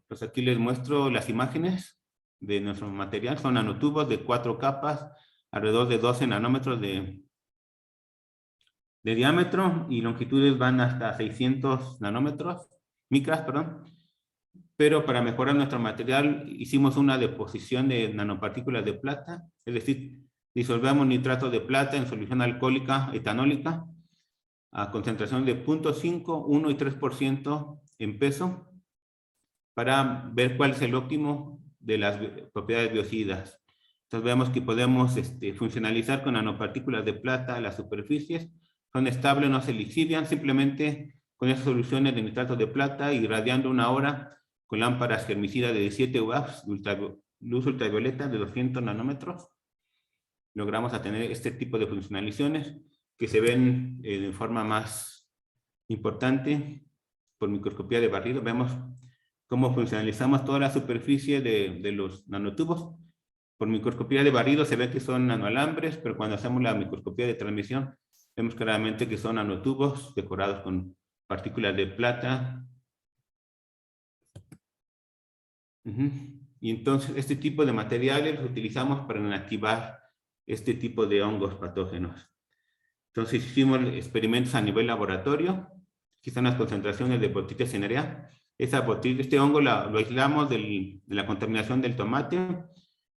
Pues aquí les muestro las imágenes de nuestro material. Son nanotubos de 4 capas, alrededor de 12 nanómetros de diámetro, y longitudes van hasta 600 nanómetros, micras, perdón. Pero para mejorar nuestro material hicimos una deposición de nanopartículas de plata, es decir, disolvemos nitrato de plata en solución alcohólica etanólica a concentración de 0.5, 1 y 3% en peso, para ver cuál es el óptimo de las propiedades biocidas. Entonces vemos que podemos funcionalizar con nanopartículas de plata las superficies, son estables, no se lixivian, simplemente con esas soluciones de nitrato de plata, irradiando 1 hora con lámparas germicidas de 17 watts, luz ultravioleta de 200 nanómetros, logramos a tener este tipo de funcionalizaciones que se ven de forma más importante por microscopía de barrido. Vemos cómo funcionalizamos toda la superficie de los nanotubos. Por microscopía de barrido se ve que son nanoalambres, pero cuando hacemos la microscopía de transmisión, vemos claramente que son nanotubos decorados con partículas de plata. Y entonces este tipo de materiales los utilizamos para inactivar este tipo de hongos patógenos. Entonces hicimos experimentos a nivel laboratorio. Aquí están las concentraciones de Botrytis cinerea. Este hongo lo aislamos de la contaminación del tomate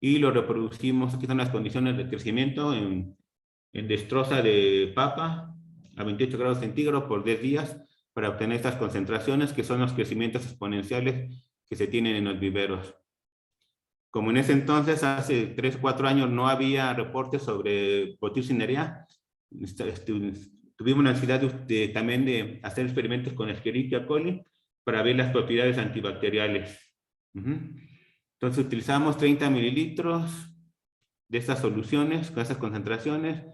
y lo reproducimos. Aquí están las condiciones de crecimiento en destroza de papa a 28 grados centígrados por 10 días para obtener estas concentraciones, que son los crecimientos exponenciales que se tienen en los viveros. Como en ese entonces, hace 3 o 4 años, no había reportes sobre Botrytis cinerea, tuvimos la necesidad también de hacer experimentos con Escherichia coli para ver las propiedades antibacteriales. Entonces utilizamos 30 mililitros de estas soluciones, con esas concentraciones,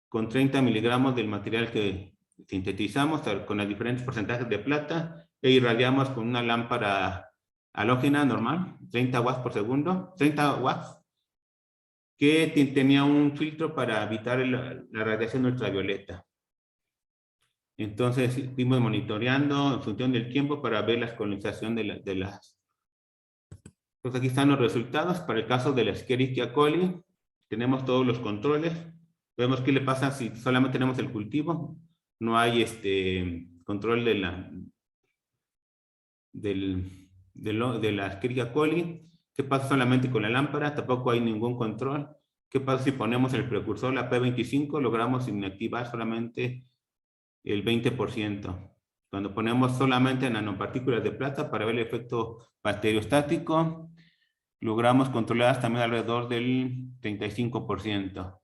con 30 miligramos del material que sintetizamos, con los diferentes porcentajes de plata, e irradiamos con una lámpara halógena normal, 30 watts por segundo, 30 watts, que tenía un filtro para evitar la radiación ultravioleta. Entonces fuimos monitoreando en función del tiempo para ver la colonización de las. Entonces aquí están los resultados. Para el caso de la Escherichia coli, tenemos todos los controles. Vemos qué le pasa si solamente tenemos el cultivo. No hay control de la Escherichia coli. ¿Qué pasa solamente con la lámpara? Tampoco hay ningún control. ¿Qué pasa si ponemos el precursor, la P25? Logramos inactivar solamente el 20%. Cuando ponemos solamente nanopartículas de plata para ver el efecto bacteriostático, logramos controlar también alrededor del 35%.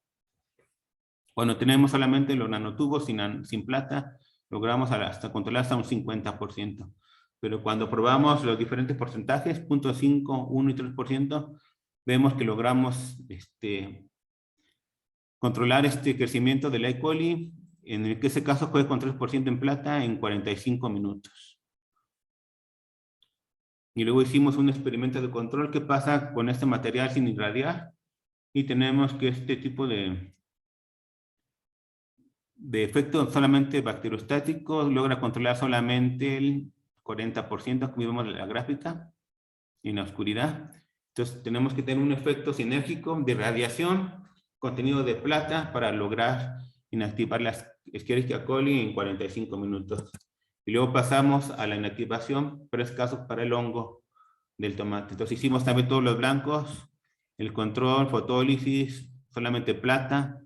Cuando tenemos solamente los nanotubos sin plata, logramos hasta controlar hasta un 50%. Pero cuando probamos los diferentes porcentajes, 0.5, 1 y 3%, vemos que logramos controlar este crecimiento del E. coli, en ese caso fue con 3% en plata en 45 minutos. Y luego hicimos un experimento de control. ¿Qué pasa con este material sin irradiar? Y tenemos que este tipo de efecto solamente bacteriostático logra controlar solamente el 40%, como vemos en la gráfica, en la oscuridad. Entonces tenemos que tener un efecto sinérgico de radiación, contenido de plata, para lograr inactivar las Escherichia coli en 45 minutos. Y luego pasamos a la inactivación, pero es caso para el hongo del tomate. Entonces hicimos también todos los blancos, el control, fotólisis, solamente plata,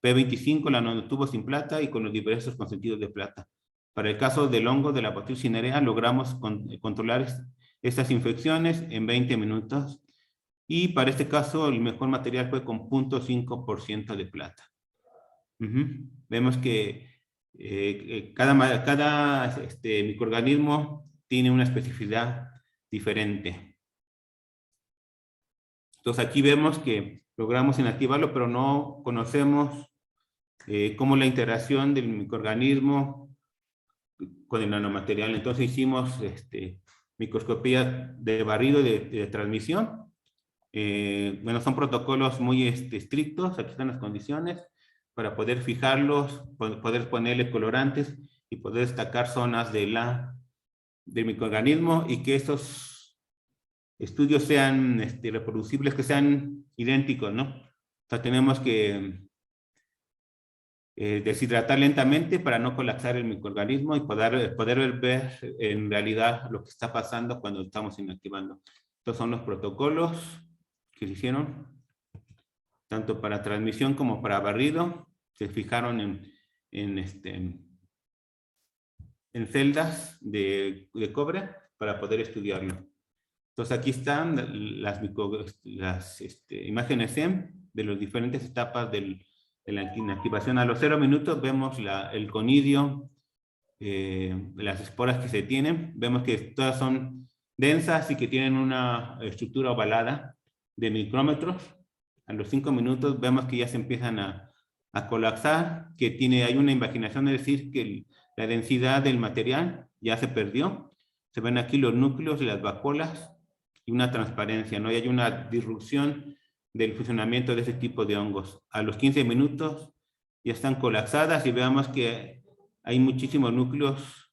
P25, la nanotubos sin plata y con los diversos consentidos de plata. Para el caso del hongo de la Bacillus cinerea, logramos controlar estas infecciones en 20 minutos. Y para este caso, el mejor material fue con 0.5% de plata. Vemos que cada microorganismo tiene una especificidad diferente. Entonces aquí vemos que logramos inactivarlo, pero no conocemos cómo la interacción del microorganismo con el nanomaterial. Entonces hicimos microscopía de barrido de transmisión. Bueno, son protocolos muy estrictos. Aquí están las condiciones para poder fijarlos, poder ponerle colorantes y poder destacar zonas del microorganismo y que estos estudios sean reproducibles, que sean idénticos, ¿no? O sea, tenemos que deshidratar lentamente para no colapsar el microorganismo y poder ver en realidad lo que está pasando cuando estamos inactivando. Estos son los protocolos que se hicieron, tanto para transmisión como para barrido. Se fijaron en celdas de cobre para poder estudiarlo. Entonces aquí están las imágenes SEM de las diferentes etapas de la inactivación. A los 0 minutos vemos el conidio, las esporas que se tienen. Vemos que todas son densas y que tienen una estructura ovalada de micrómetros. A los 5 minutos vemos que ya se empiezan a colapsar, que hay una invaginación, es decir, que la densidad del material ya se perdió. Se ven aquí los núcleos y las vacuolas y una transparencia, ¿no? Y hay una disrupción del funcionamiento de ese tipo de hongos. A los 15 minutos ya están colapsadas y veamos que hay muchísimos núcleos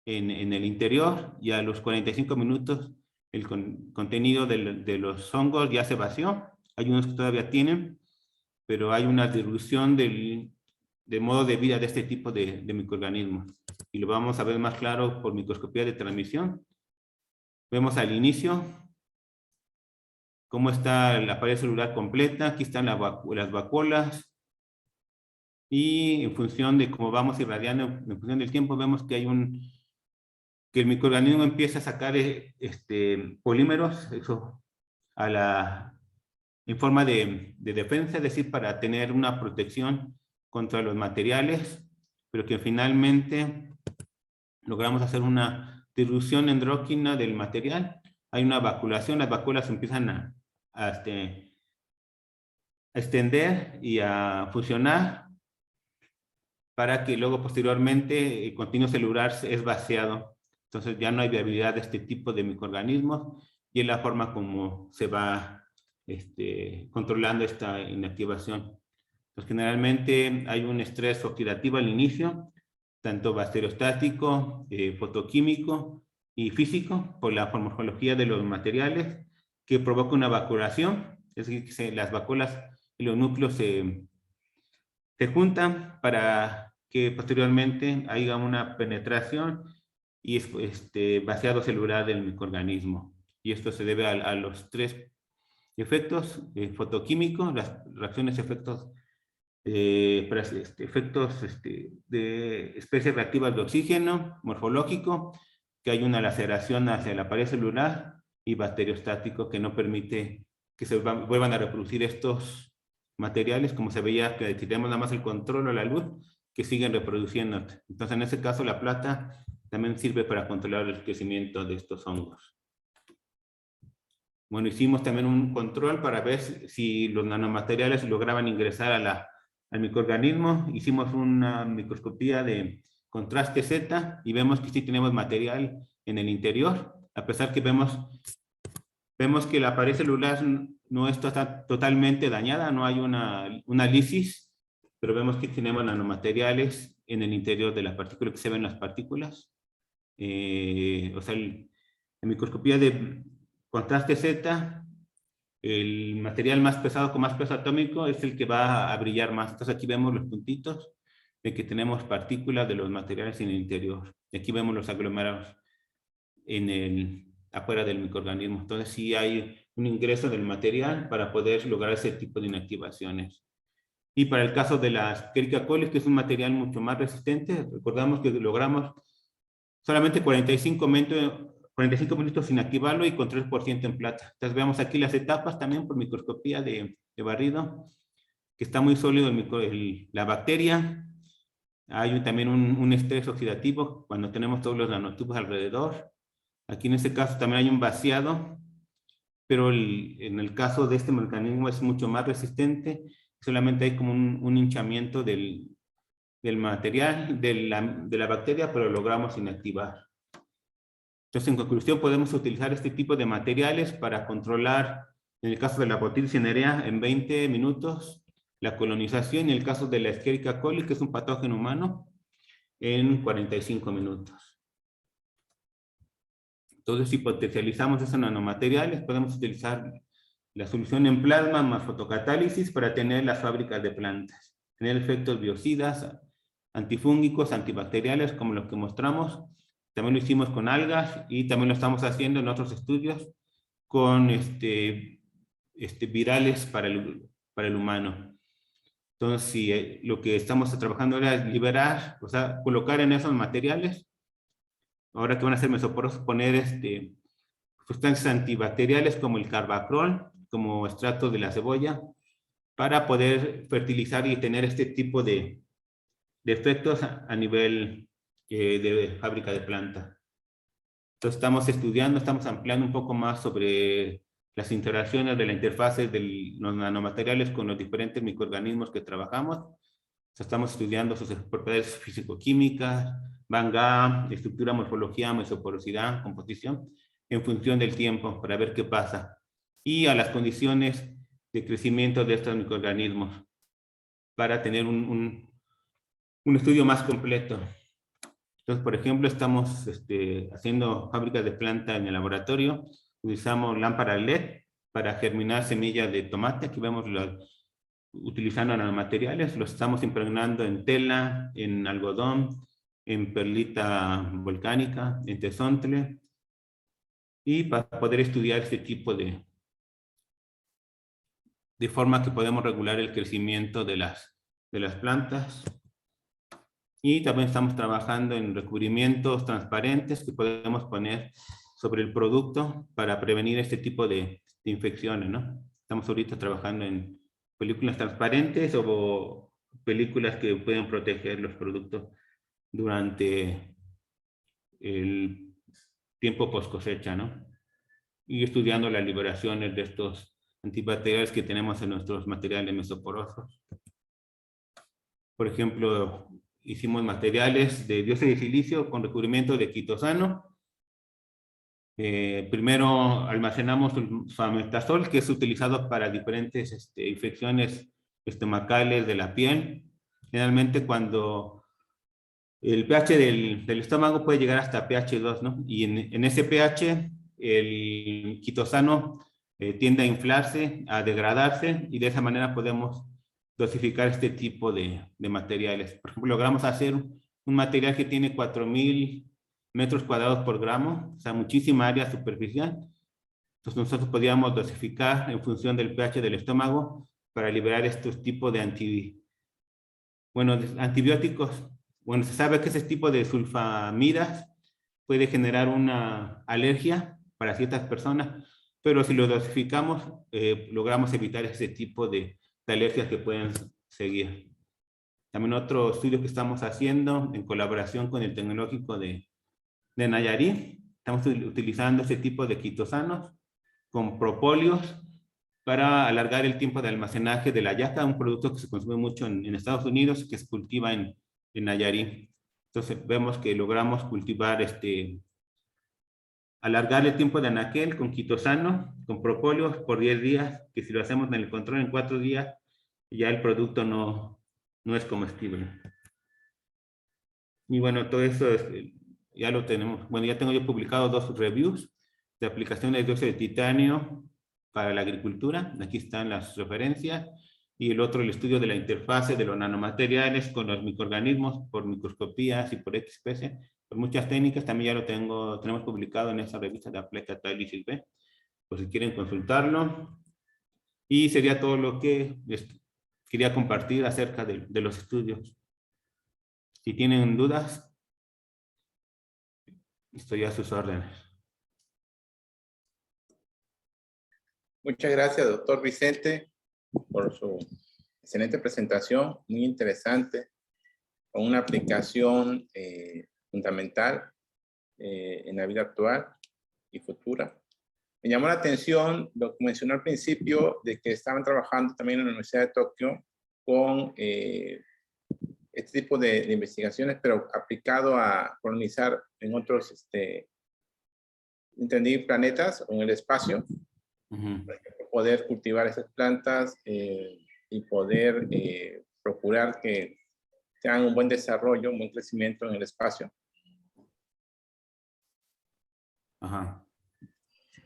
en el interior, y a los 45 minutos el contenido de los hongos ya se vació. Hay unos que todavía tienen, pero hay una disrupción del modo de vida de este tipo de microorganismos. Y lo vamos a ver más claro por microscopía de transmisión. Vemos al inicio cómo está la pared celular completa. Aquí están las vacuolas. Y en función de cómo vamos irradiando, en función del tiempo, vemos que que el microorganismo empieza a sacar polímeros en forma de defensa, es decir, para tener una protección contra los materiales, pero que finalmente logramos hacer una dilución endógena del material. Hay una vacuolación, las vacuolas empiezan a extender y a fusionar para que luego posteriormente el contenido celular es vaciado. Entonces ya no hay viabilidad de este tipo de microorganismos y es la forma como se va controlando esta inactivación. Pues generalmente hay un estrés oxidativo al inicio, tanto bacteriostático, fotoquímico y físico, por la morfología de los materiales, que provoca una vacuolación, es decir, que las vacuolas y los núcleos se juntan para que posteriormente haya una penetración y vaciado celular del microorganismo. Y esto se debe a los tres efectos fotoquímicos, las reacciones, efectos de especies reactivas de oxígeno, morfológico, que hay una laceración hacia la pared celular y bacteriostático, que no permite que se vuelvan a reproducir estos materiales, como se veía que si tenemos nada más el control o la luz, que siguen reproduciendo. Entonces, en ese caso, la plata también sirve para controlar el crecimiento de estos hongos. Bueno, hicimos también un control para ver si los nanomateriales lograban ingresar al microorganismo. Hicimos una microscopía de contraste Z y vemos que sí tenemos material en el interior, a pesar que vemos que la pared celular no está totalmente dañada, no hay una lisis, pero vemos que tenemos nanomateriales en el interior de la partícula, que se ven las partículas. O sea, la microscopía de contraste Z, el material más pesado con más peso atómico es el que va a brillar más. Entonces aquí vemos los puntitos de que tenemos partículas de los materiales en el interior. Y aquí vemos los aglomerados afuera del microorganismo. Entonces sí hay un ingreso del material para poder lograr ese tipo de inactivaciones. Y para el caso de la Escherichia coli, que es un material mucho más resistente, recordamos que logramos solamente 45 minutos sin activarlo y con 3% en plata. Entonces vemos aquí las etapas también por microscopía de barrido, que está muy sólido la bacteria. Hay también un estrés oxidativo cuando tenemos todos los nanotubos alrededor. Aquí en este caso también hay un vaciado, pero en el caso de este mecanismo es mucho más resistente. Solamente hay como un hinchamiento del material, de la bacteria, pero logramos inactivar. Entonces, en conclusión, podemos utilizar este tipo de materiales para controlar, en el caso de la Botulism cinerea, en 20 minutos, la colonización, y en el caso de la Escherichia coli, que es un patógeno humano, en 45 minutos. Entonces, si potencializamos esos nanomateriales, podemos utilizar la solución en plasma más fotocatálisis para tener las fábricas de plantas, tener efectos biocidas, antifúngicos, antibacteriales, como los que mostramos. También lo hicimos con algas y también lo estamos haciendo en otros estudios con virales para el humano. Entonces, si lo que estamos trabajando ahora es liberar, o sea, colocar en esos materiales, ahora que van a ser mesoporosos, poner sustancias antibacteriales como el carbacrol, como extracto de la cebolla, para poder fertilizar y tener este tipo de efectos a nivel de fábrica de planta. Entonces estamos estudiando, estamos ampliando un poco más sobre las interacciones de la interfase de los nanomateriales con los diferentes microorganismos que trabajamos. Estamos estudiando sus propiedades físico-químicas, Van Gaal, estructura, morfología, mesoporosidad, composición, en función del tiempo, para ver qué pasa. Y a las condiciones de crecimiento de estos microorganismos, para tener un estudio más completo. Entonces, por ejemplo, estamos haciendo fábricas de planta en el laboratorio. Utilizamos lámparas LED para germinar semillas de tomate. Aquí vemos utilizando nanomateriales. Los estamos impregnando en tela, en algodón, en perlita volcánica, en tezontle. Y para poder estudiar este tipo de forma que podemos regular el crecimiento de las plantas. Y también estamos trabajando en recubrimientos transparentes que podemos poner sobre el producto para prevenir este tipo de infecciones, ¿no? Estamos ahorita trabajando en películas transparentes o películas que pueden proteger los productos durante el tiempo post cosecha, ¿no? Y estudiando las liberaciones de estos antibacteriales que tenemos en nuestros materiales mesoporosos. Por ejemplo, hicimos materiales de dióxido de silicio con recubrimiento de quitosano. Primero almacenamos sulfametazol, que es utilizado para diferentes infecciones estomacales de la piel. Generalmente cuando el pH del estómago puede llegar hasta pH 2, ¿no? Y en ese pH el quitosano tiende a inflarse, a degradarse, y de esa manera podemos dosificar este tipo de materiales. Por ejemplo, logramos hacer un material que tiene 4,000 metros cuadrados por gramo, o sea, muchísima área superficial. Entonces nosotros podíamos dosificar en función del pH del estómago para liberar estos tipos de antibióticos. Se sabe que ese tipo de sulfamidas puede generar una alergia para ciertas personas, pero si lo dosificamos, logramos evitar ese tipo de alergias que pueden seguir. También otro estudio que estamos haciendo en colaboración con el Tecnológico de Nayarit, estamos utilizando ese tipo de quitosanos con propóleos para alargar el tiempo de almacenaje de la yaca, un producto que se consume mucho en Estados Unidos, que se cultiva en Nayarit. Entonces vemos que logramos cultivar, alargar el tiempo de anaquel con quitosano, con propóleos por 10 días, que si lo hacemos en el control en 4 días, ya el producto no es comestible. Y bueno, todo eso ya lo tenemos. Bueno, ya tengo yo publicado 2 reviews de aplicación de dióxido de titanio para la agricultura. Aquí están las referencias. Y el otro, el estudio de la interfase de los nanomateriales con los microorganismos por microscopías y por XPC, por muchas técnicas. También ya lo tenemos publicado en esa revista de Applied Catalysis B, por si quieren consultarlo. Y sería todo lo que quería compartir acerca de los estudios. Si tienen dudas, estoy a sus órdenes. Muchas gracias, doctor Vicente, por su excelente presentación, muy interesante, con una aplicación fundamental en la vida actual y futura. Me llamó la atención lo que mencionó al principio de que estaban trabajando también en la Universidad de Tokio con este tipo de investigaciones, pero aplicado a colonizar en otros, entendí, planetas o en el espacio, para poder cultivar esas plantas y poder procurar que tengan un buen desarrollo, un buen crecimiento en el espacio. Ajá.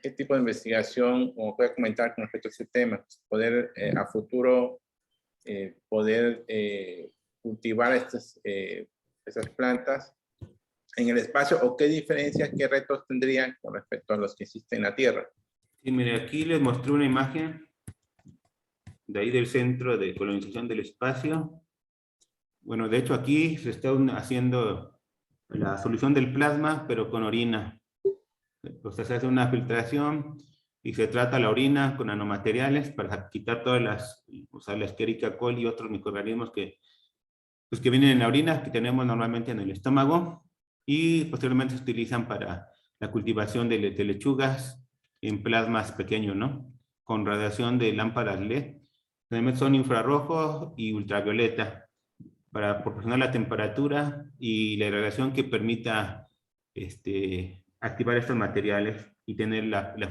¿Qué tipo de investigación, como puede comentar con respecto a ese tema? Poder a futuro poder cultivar esas plantas en el espacio, o qué diferencias, qué retos tendrían con respecto a los que existen en la Tierra. Sí, mire, aquí les mostré una imagen de ahí del Centro de Colonización del Espacio. Bueno, de hecho aquí se está haciendo la solución del plasma, pero con orina. O sea, se hace una filtración y se trata la orina con nanomateriales para quitar todas las, o sea, la Escherichia coli y otros microorganismos que vienen en la orina, que tenemos normalmente en el estómago, y posteriormente se utilizan para la cultivación de lechugas en plasmas pequeños, ¿no? Con radiación de lámparas LED. También son infrarrojo y ultravioleta para proporcionar la temperatura y la irradiación que permita activar estos materiales y tener la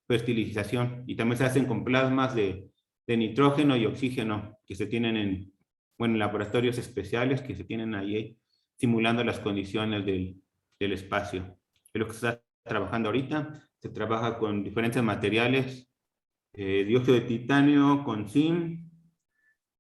fertilización. Y también se hacen con plasmas de nitrógeno y oxígeno que se tienen en laboratorios especiales que se tienen ahí simulando las condiciones del espacio. Es lo que se está trabajando ahorita. Se trabaja con diferentes materiales, dióxido de titanio, con zinc,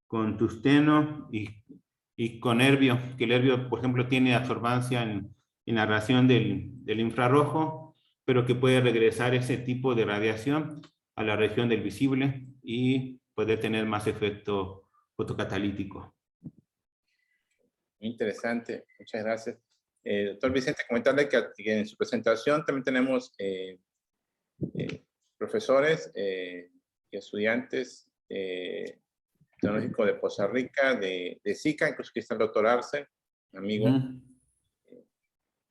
con tungsteno y con herbio, que el herbio, por ejemplo, tiene absorbancia en la radiación del infrarrojo, pero que puede regresar ese tipo de radiación a la región del visible y poder tener más efecto fotocatalítico. Muy interesante, muchas gracias. Doctor Vicente, comentarle que en su presentación también tenemos profesores y estudiantes tecnológico de Poza Rica, de SICA, incluso que está el doctor Arce, amigo,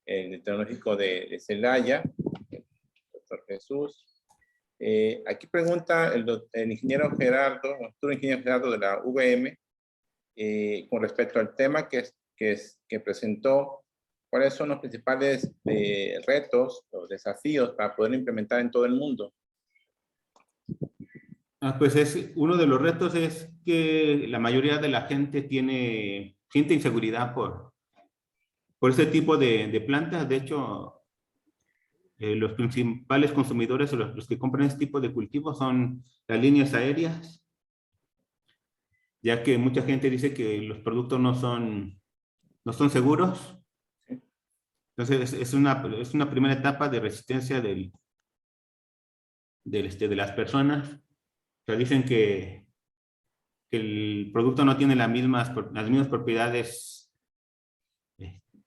el tecnológico de Celaya, el doctor Jesús. Aquí pregunta el ingeniero Gerardo, el futuro ingeniero Gerardo de la UVM, con respecto al tema que presentó, ¿cuáles son los principales retos o desafíos para poder implementar en todo el mundo? Pues uno de los retos es que la mayoría de la gente siente inseguridad por ese tipo de plantas. De hecho, los principales consumidores o los que compran este tipo de cultivos son las líneas aéreas, ya que mucha gente dice que los productos no son seguros. Entonces es una primera etapa de resistencia de las personas. O sea, dicen que el producto no tiene las mismas propiedades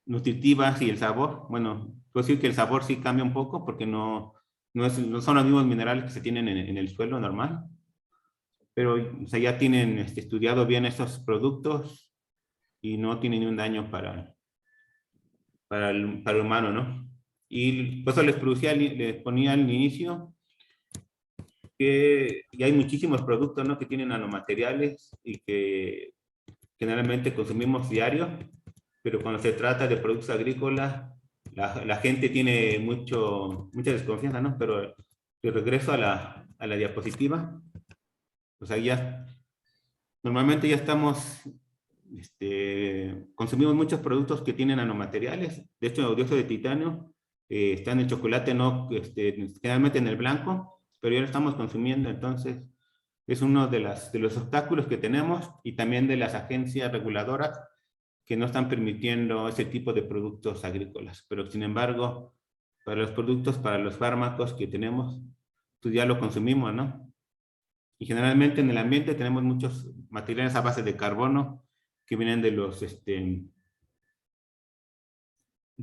nutritivas y el sabor. Bueno, puedo decir que el sabor sí cambia un poco porque no son los mismos minerales que se tienen en el suelo normal. Pero o sea, ya tienen estudiado bien estos productos y no tienen ningún daño para el humano, ¿no? Y por eso les ponía al inicio que ya hay muchísimos productos, ¿no?, que tienen nanomateriales y que generalmente consumimos diario, pero cuando se trata de productos agrícolas, la gente tiene mucha desconfianza, ¿no? Pero de regreso a la diapositiva, o sea, ya normalmente ya consumimos muchos productos que tienen nanomateriales. De hecho, el dióxido de titanio está en el chocolate, no, generalmente en el blanco, pero ya lo estamos consumiendo. Entonces es uno de los obstáculos que tenemos, y también de las agencias reguladoras que no están permitiendo ese tipo de productos agrícolas. Pero sin embargo, para los productos, para los fármacos que tenemos, pues ya lo consumimos, ¿no? Y generalmente en el ambiente tenemos muchos materiales a base de carbono que vienen de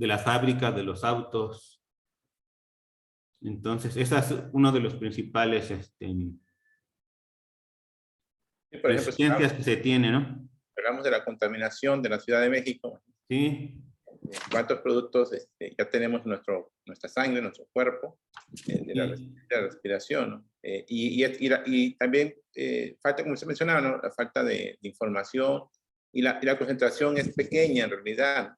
las fábricas, de los autos. Entonces, ese es uno de los principales Por ejemplo, si resistencias que se tiene, ¿no? hablamos de la contaminación de la Ciudad de México, Sí. ¿cuántos productos ya tenemos en nuestra sangre, en nuestro cuerpo, de la respiración, ¿no? Y también falta, como se mencionaba, ¿no?, la falta de información, y la concentración es pequeña en realidad.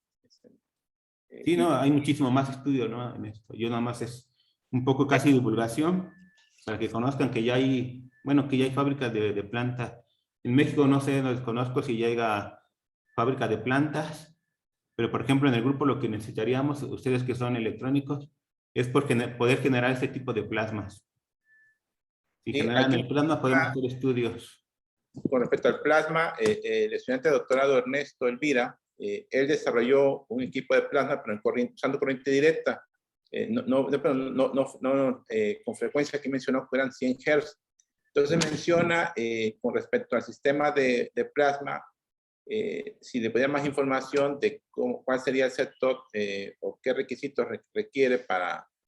Sí, no, hay muchísimo más estudio, ¿no?, en esto. Yo nada más es un poco casi divulgación para que conozcan que ya hay, bueno, que ya hay fábricas de plantas. En México no sé, no desconozco si ya hay fábrica de plantas, pero por ejemplo en el grupo lo que necesitaríamos, ustedes que son electrónicos, es poder generar este tipo de plasmas. Si Sí, generan aquí, el plasma podemos hacer estudios. con respecto al plasma, el estudiante de doctorado Ernesto Elvira, él desarrolló un equipo de plasma, pero usando corriente directa. Con frecuencia aquí mencionó que eran 100 Hz. Entonces menciona, con respecto al sistema de plasma, si le podía más información de cuál sería el sector o qué requisitos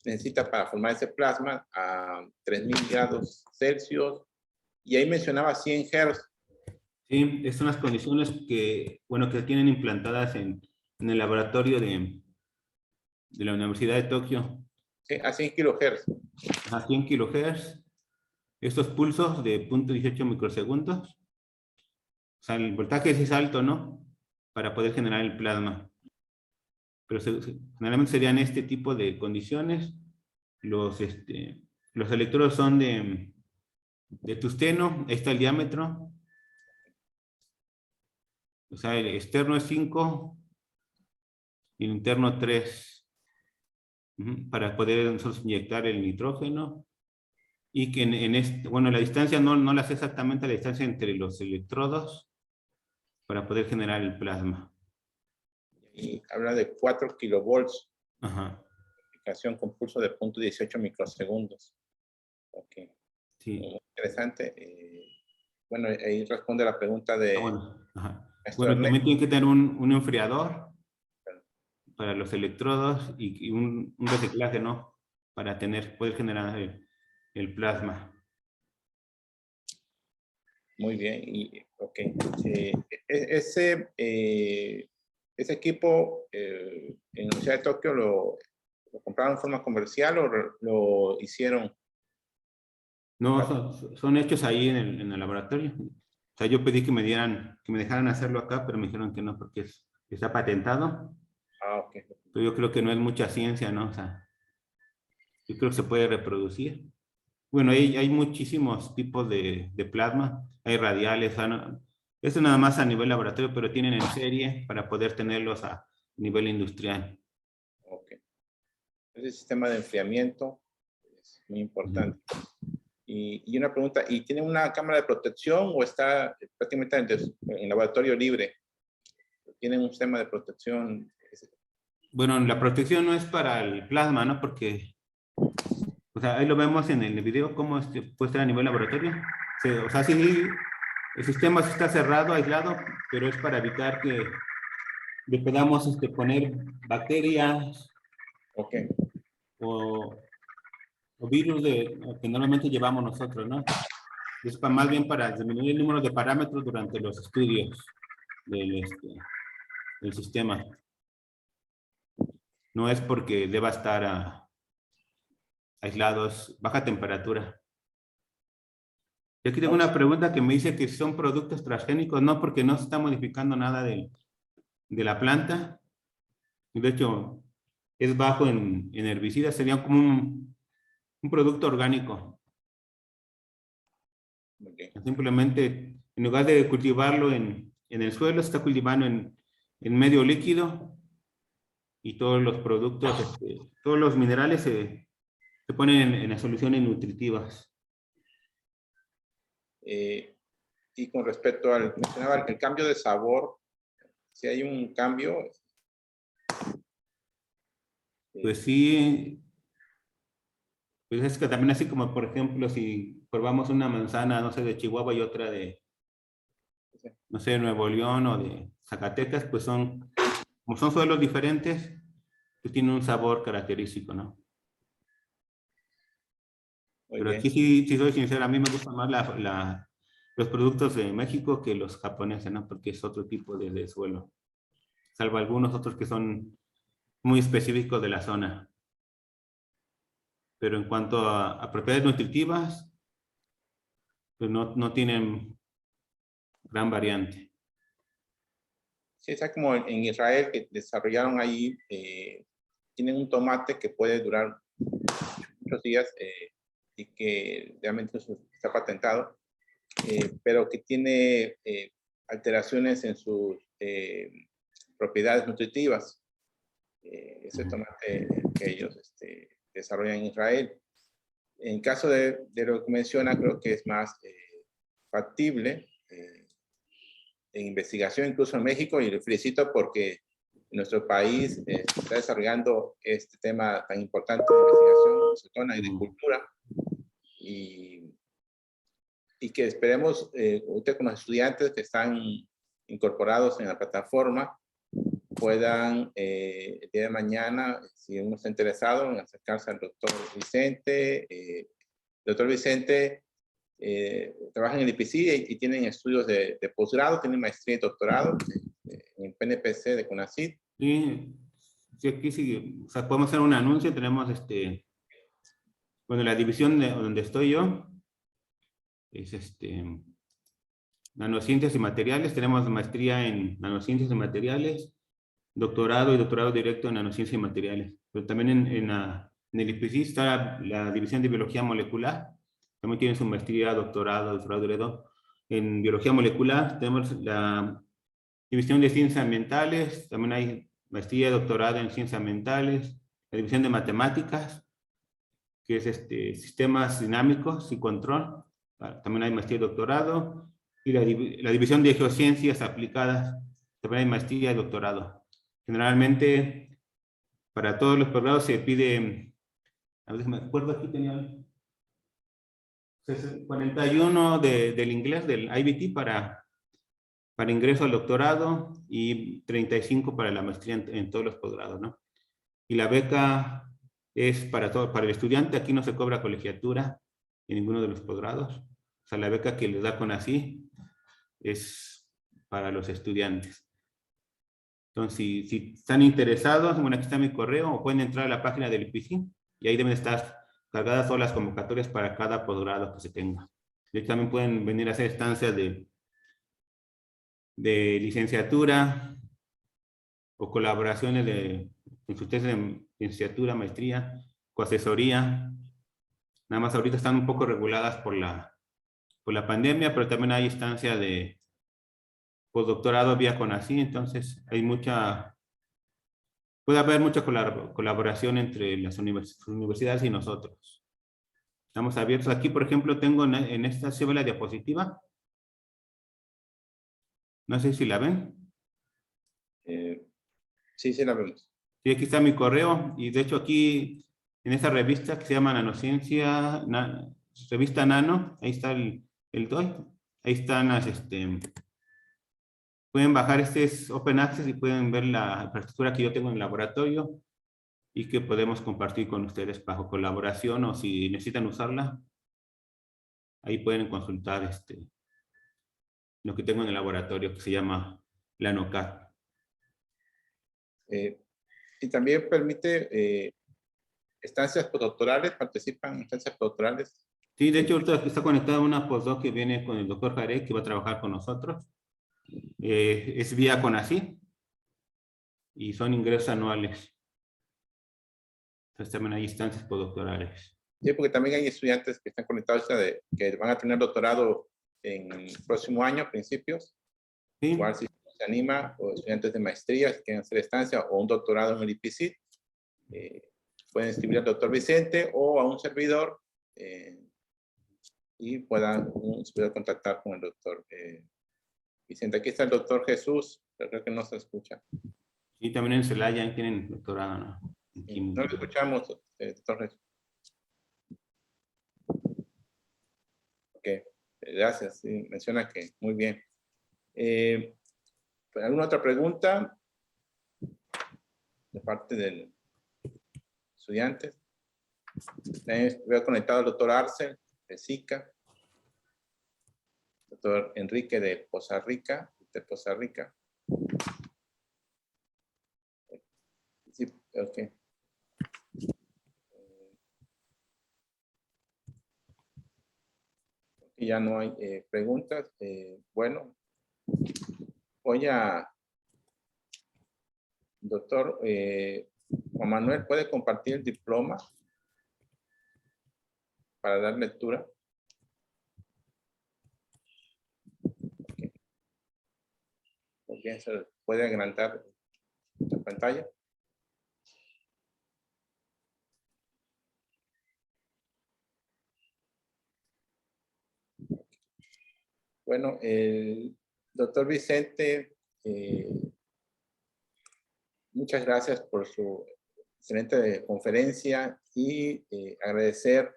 necesita para formar ese plasma a 3000 grados Celsius, y ahí mencionaba 100 Hz. Sí, son las condiciones que, bueno, que tienen implantadas en el laboratorio de la Universidad de Tokio. Sí, a 100 kilohertz. A 100 kilohertz. Estos pulsos de 0.18 microsegundos. O sea, el voltaje es alto, ¿no?, para poder generar el plasma. Pero generalmente serían este tipo de condiciones. Los electrodos son de tungsteno. Ahí está el diámetro. O sea, el externo es 5 y el interno 3. Para poder nosotros inyectar el nitrógeno. Y que bueno, la distancia no la sé exactamente, la distancia entre los electrodos para poder generar el plasma. Y habla de 4 kilovolts. Ajá. Aplicación con pulso de 0.18 microsegundos. Ok. Sí. Muy interesante. Bueno, ahí responde la pregunta de... Bueno, ajá. Bueno, también tiene que tener un enfriador para los electrodos y un reciclaje, ¿no?, para poder generar el plasma. Muy bien. Ok. Ese equipo en la Universidad de Tokio lo compraron en forma comercial o lo hicieron? No, son hechos ahí en el laboratorio. O sea, yo pedí que me dejaran hacerlo acá, pero me dijeron que no porque está patentado. Ok. Pero yo creo que no es mucha ciencia, ¿no? O sea, yo creo que se puede reproducir. Bueno, hay muchísimos tipos de plasma. Hay radiales. O sea, esto nada más a nivel laboratorio, pero tienen en serie para poder tenerlos a nivel industrial. Ok. Ese sistema de enfriamiento es muy importante. Y una pregunta, ¿y tiene una cámara de protección o está prácticamente en laboratorio libre? ¿Tienen un sistema de protección? Bueno, la protección no es para el plasma, ¿no? Porque, o sea, ahí lo vemos en el video cómo puede estar a nivel laboratorio. O sea, sí, el sistema está cerrado, aislado, pero es para evitar que le podamos poner bacterias Ok. o virus que normalmente llevamos nosotros, ¿no? Es más bien para disminuir el número de parámetros durante los estudios del sistema. No es porque deba estar aislados, baja temperatura. Y aquí tengo una pregunta que me dice que son productos transgénicos, no, porque no se está modificando nada de la planta. De hecho, es bajo en herbicidas, sería como un producto orgánico. Okay. Simplemente, en lugar de cultivarlo en el suelo, se está cultivando en medio líquido y todos los productos, todos los minerales se ponen en las soluciones nutritivas. Y con respecto al, mencionaba el cambio de sabor, si hay un cambio. Pues sí, pues es que también así como, por ejemplo, si probamos una manzana, no sé, de Chihuahua y otra de, no sé, Nuevo León o de Zacatecas, pues como son suelos diferentes, pues tienen un sabor característico, ¿no? Pero aquí sí soy sincero, a mí me gustan más los productos de México que los japoneses, ¿no? Porque es otro tipo de suelo. Salvo algunos otros que son muy específicos de la zona. Pero en cuanto a propiedades nutritivas, pues no tienen gran variante. Sí, está como en Israel, que desarrollaron ahí, tienen un tomate que puede durar muchos días y que realmente está patentado, pero que tiene alteraciones en sus propiedades nutritivas. Ese tomate que ellos desarrollan en Israel. En caso de lo que menciona, creo que es más factible en investigación, incluso en México, y le felicito porque nuestro país está desarrollando este tema tan importante de investigación, sobre todo en la agricultura, y que esperemos, usted con los estudiantes que están incorporados en la plataforma, puedan el día de mañana, si uno está interesado, en acercarse al doctor Vicente. Doctor Vicente trabaja en el IPC y tienen estudios de posgrado, tienen maestría y doctorado en el PNPC de CONACYT. Sí, aquí sí, o sea, podemos hacer un anuncio, tenemos bueno, la división donde estoy yo, es nanociencias y materiales, tenemos maestría en nanociencias y materiales, doctorado y doctorado directo en nanociencias y materiales. Pero también en el IPC está la división de biología molecular, también tienen su maestría, doctorado directo en biología molecular. Tenemos la división de ciencias ambientales, también hay maestría y doctorado en ciencias ambientales, la división de matemáticas, que es sistemas dinámicos y control, también hay maestría y doctorado, y la división de geociencias aplicadas, también hay maestría y doctorado. Generalmente, para todos los posgrados se pide, a ver si me acuerdo, aquí tenía 41 del inglés, del IBT para ingreso al doctorado y 35 para la maestría en todos los posgrados, ¿no? Y la beca es para el estudiante, aquí no se cobra colegiatura en ninguno de los posgrados. O sea, la beca que les da CONACYT es para los estudiantes. Entonces, si están interesados, bueno, aquí está mi correo, o pueden entrar a la página del IPC y ahí deben estar cargadas todas las convocatorias para cada posgrado que se tenga. De hecho, también pueden venir a hacer estancias de licenciatura o colaboraciones en sus tesis de licenciatura, maestría, coasesoría. Nada más ahorita están un poco reguladas por la pandemia, pero también hay instancia de postdoctorado vía CONACYT, entonces puede haber mucha colaboración entre las universidades y nosotros. Estamos abiertos. Aquí, por ejemplo, tengo en esta, ¿se ve la diapositiva? No sé si la ven. Sí, sí la vemos. Sí, aquí está mi correo, y de hecho aquí, en esta revista que se llama Nanociencia, revista Nano, ahí está el DOI, ahí están Pueden bajar, este es Open Access y pueden ver la infraestructura que yo tengo en el laboratorio y que podemos compartir con ustedes bajo colaboración, o si necesitan usarla, ahí pueden consultar lo que tengo en el laboratorio, que se llama LanoCAD. Y también permite estancias postdoctorales, participan en estancias postdoctorales. Sí, de hecho ahorita está conectada una postdoc que viene con el doctor Jarek, que va a trabajar con nosotros. Es vía CONACYT y son ingresos anuales. Entonces también hay instancias postdoctorales. Sí, porque también hay estudiantes que están conectados que van a tener doctorado en el próximo año, principios. Sí. Igual si se anima, o estudiantes de maestría que quieren hacer estancia o un doctorado en el IPC, pueden escribir al doctor Vicente o a un servidor y puedan un servidor contactar con el doctor Vicente. Aquí está el doctor Jesús, pero creo que no se escucha. Sí, también en Celaya tienen doctorado, ¿no? No lo escuchamos, doctor Jesús. Ok, gracias. Sí, menciona que muy bien. ¿Alguna otra pregunta de parte del estudiante? Veo conectado al doctor Arce de SICA, doctor Enrique de Poza Rica, Sí, ok. Ya no hay preguntas. Bueno, voy a... Doctor Juan Manuel, ¿puede compartir el diploma para dar lectura? Okay. Muy bien, ¿se puede agrandar la pantalla? Bueno, el doctor Vicente, muchas gracias por su excelente conferencia y agradecer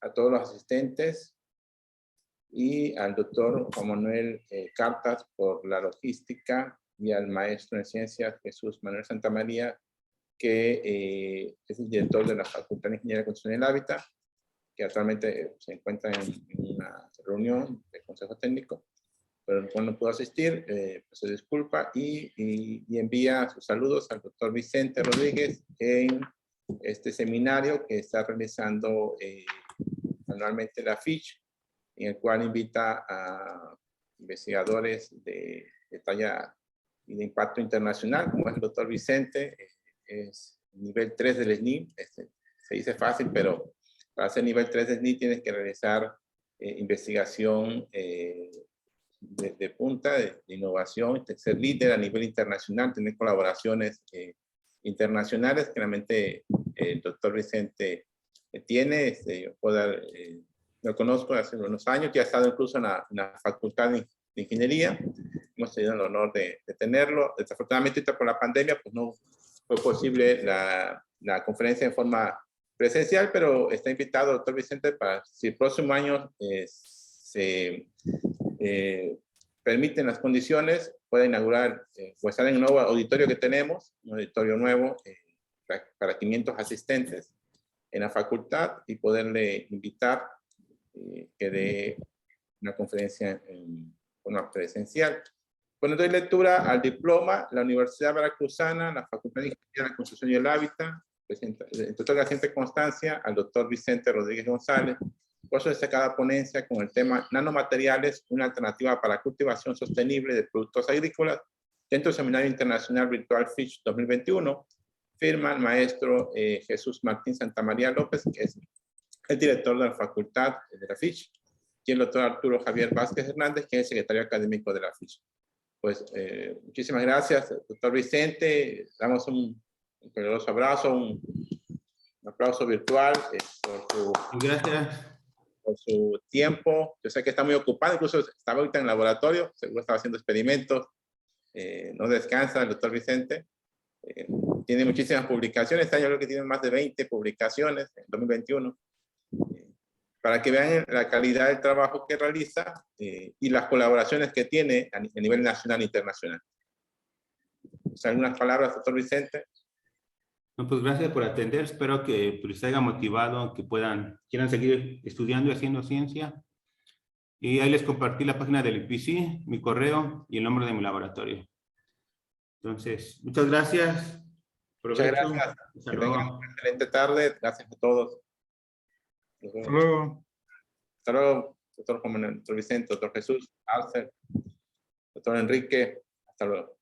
a todos los asistentes y al doctor Juan Manuel Cartas por la logística y al maestro en ciencias Jesús Manuel Santamaría, que es el director de la Facultad de Ingeniería de Construcción del Hábitat, que actualmente se encuentra en una reunión del Consejo Técnico, pero el cual no pudo asistir, pues se disculpa y envía sus saludos al doctor Vicente Rodríguez en este seminario que está realizando anualmente la FISH, en el cual invita a investigadores de talla y de impacto internacional, como es el doctor Vicente, es nivel 3 del SNI, se dice fácil, pero para ser nivel 3 del SNI tienes que realizar investigación de punta, de innovación, ser líder a nivel internacional, tener colaboraciones internacionales, que realmente el doctor Vicente tiene. Yo puedo dar, lo conozco hace unos años, que ha estado incluso en la Facultad de Ingeniería. Hemos tenido el honor de tenerlo. Desafortunadamente, por la pandemia, pues no fue posible la conferencia en forma presencial, pero está invitado el doctor Vicente para, si el próximo año se permiten las condiciones, puede inaugurar o estar en el nuevo auditorio que tenemos, un auditorio nuevo para 500 asistentes en la facultad, y poderle invitar que dé una conferencia en forma presencial. Bueno, doy lectura al diploma. La Universidad Veracruzana, la Facultad de Ingeniería de la Construcción y el Hábitat, el doctor Jacinto Constancia, al doctor Vicente Rodríguez González, por su destacada ponencia con el tema Nanomateriales, una alternativa para la cultivación sostenible de productos agrícolas, dentro del Seminario Internacional Virtual FISH 2021, firma el maestro Jesús Martín Santamaría López, que es el director de la Facultad de la FISH, y el doctor Arturo Javier Vázquez Hernández, que es el secretario académico de la FISH. Pues muchísimas gracias, doctor Vicente. Damos un caluroso abrazo, un aplauso virtual por su tiempo. Yo sé que está muy ocupado, incluso estaba ahorita en el laboratorio, seguro estaba haciendo experimentos. No descansa el doctor Vicente. Tiene muchísimas publicaciones. Este año creo que tiene más de 20 publicaciones en 2021. para que vean la calidad del trabajo que realiza y las colaboraciones que tiene a nivel nacional e internacional. O sea, ¿algunas palabras, doctor Vicente? No, pues gracias por atender. Espero que les haya motivado, que quieran seguir estudiando y haciendo ciencia. Y ahí les compartí la página del IPC, mi correo y el nombre de mi laboratorio. Entonces, muchas gracias. Muchas Provecho. gracias. Hasta Que luego. tengan una excelente tarde. Gracias a todos. Nos vemos. Hasta luego. Hasta luego, doctor Vicente, doctor Jesús, Alcer, doctor Enrique. Hasta luego.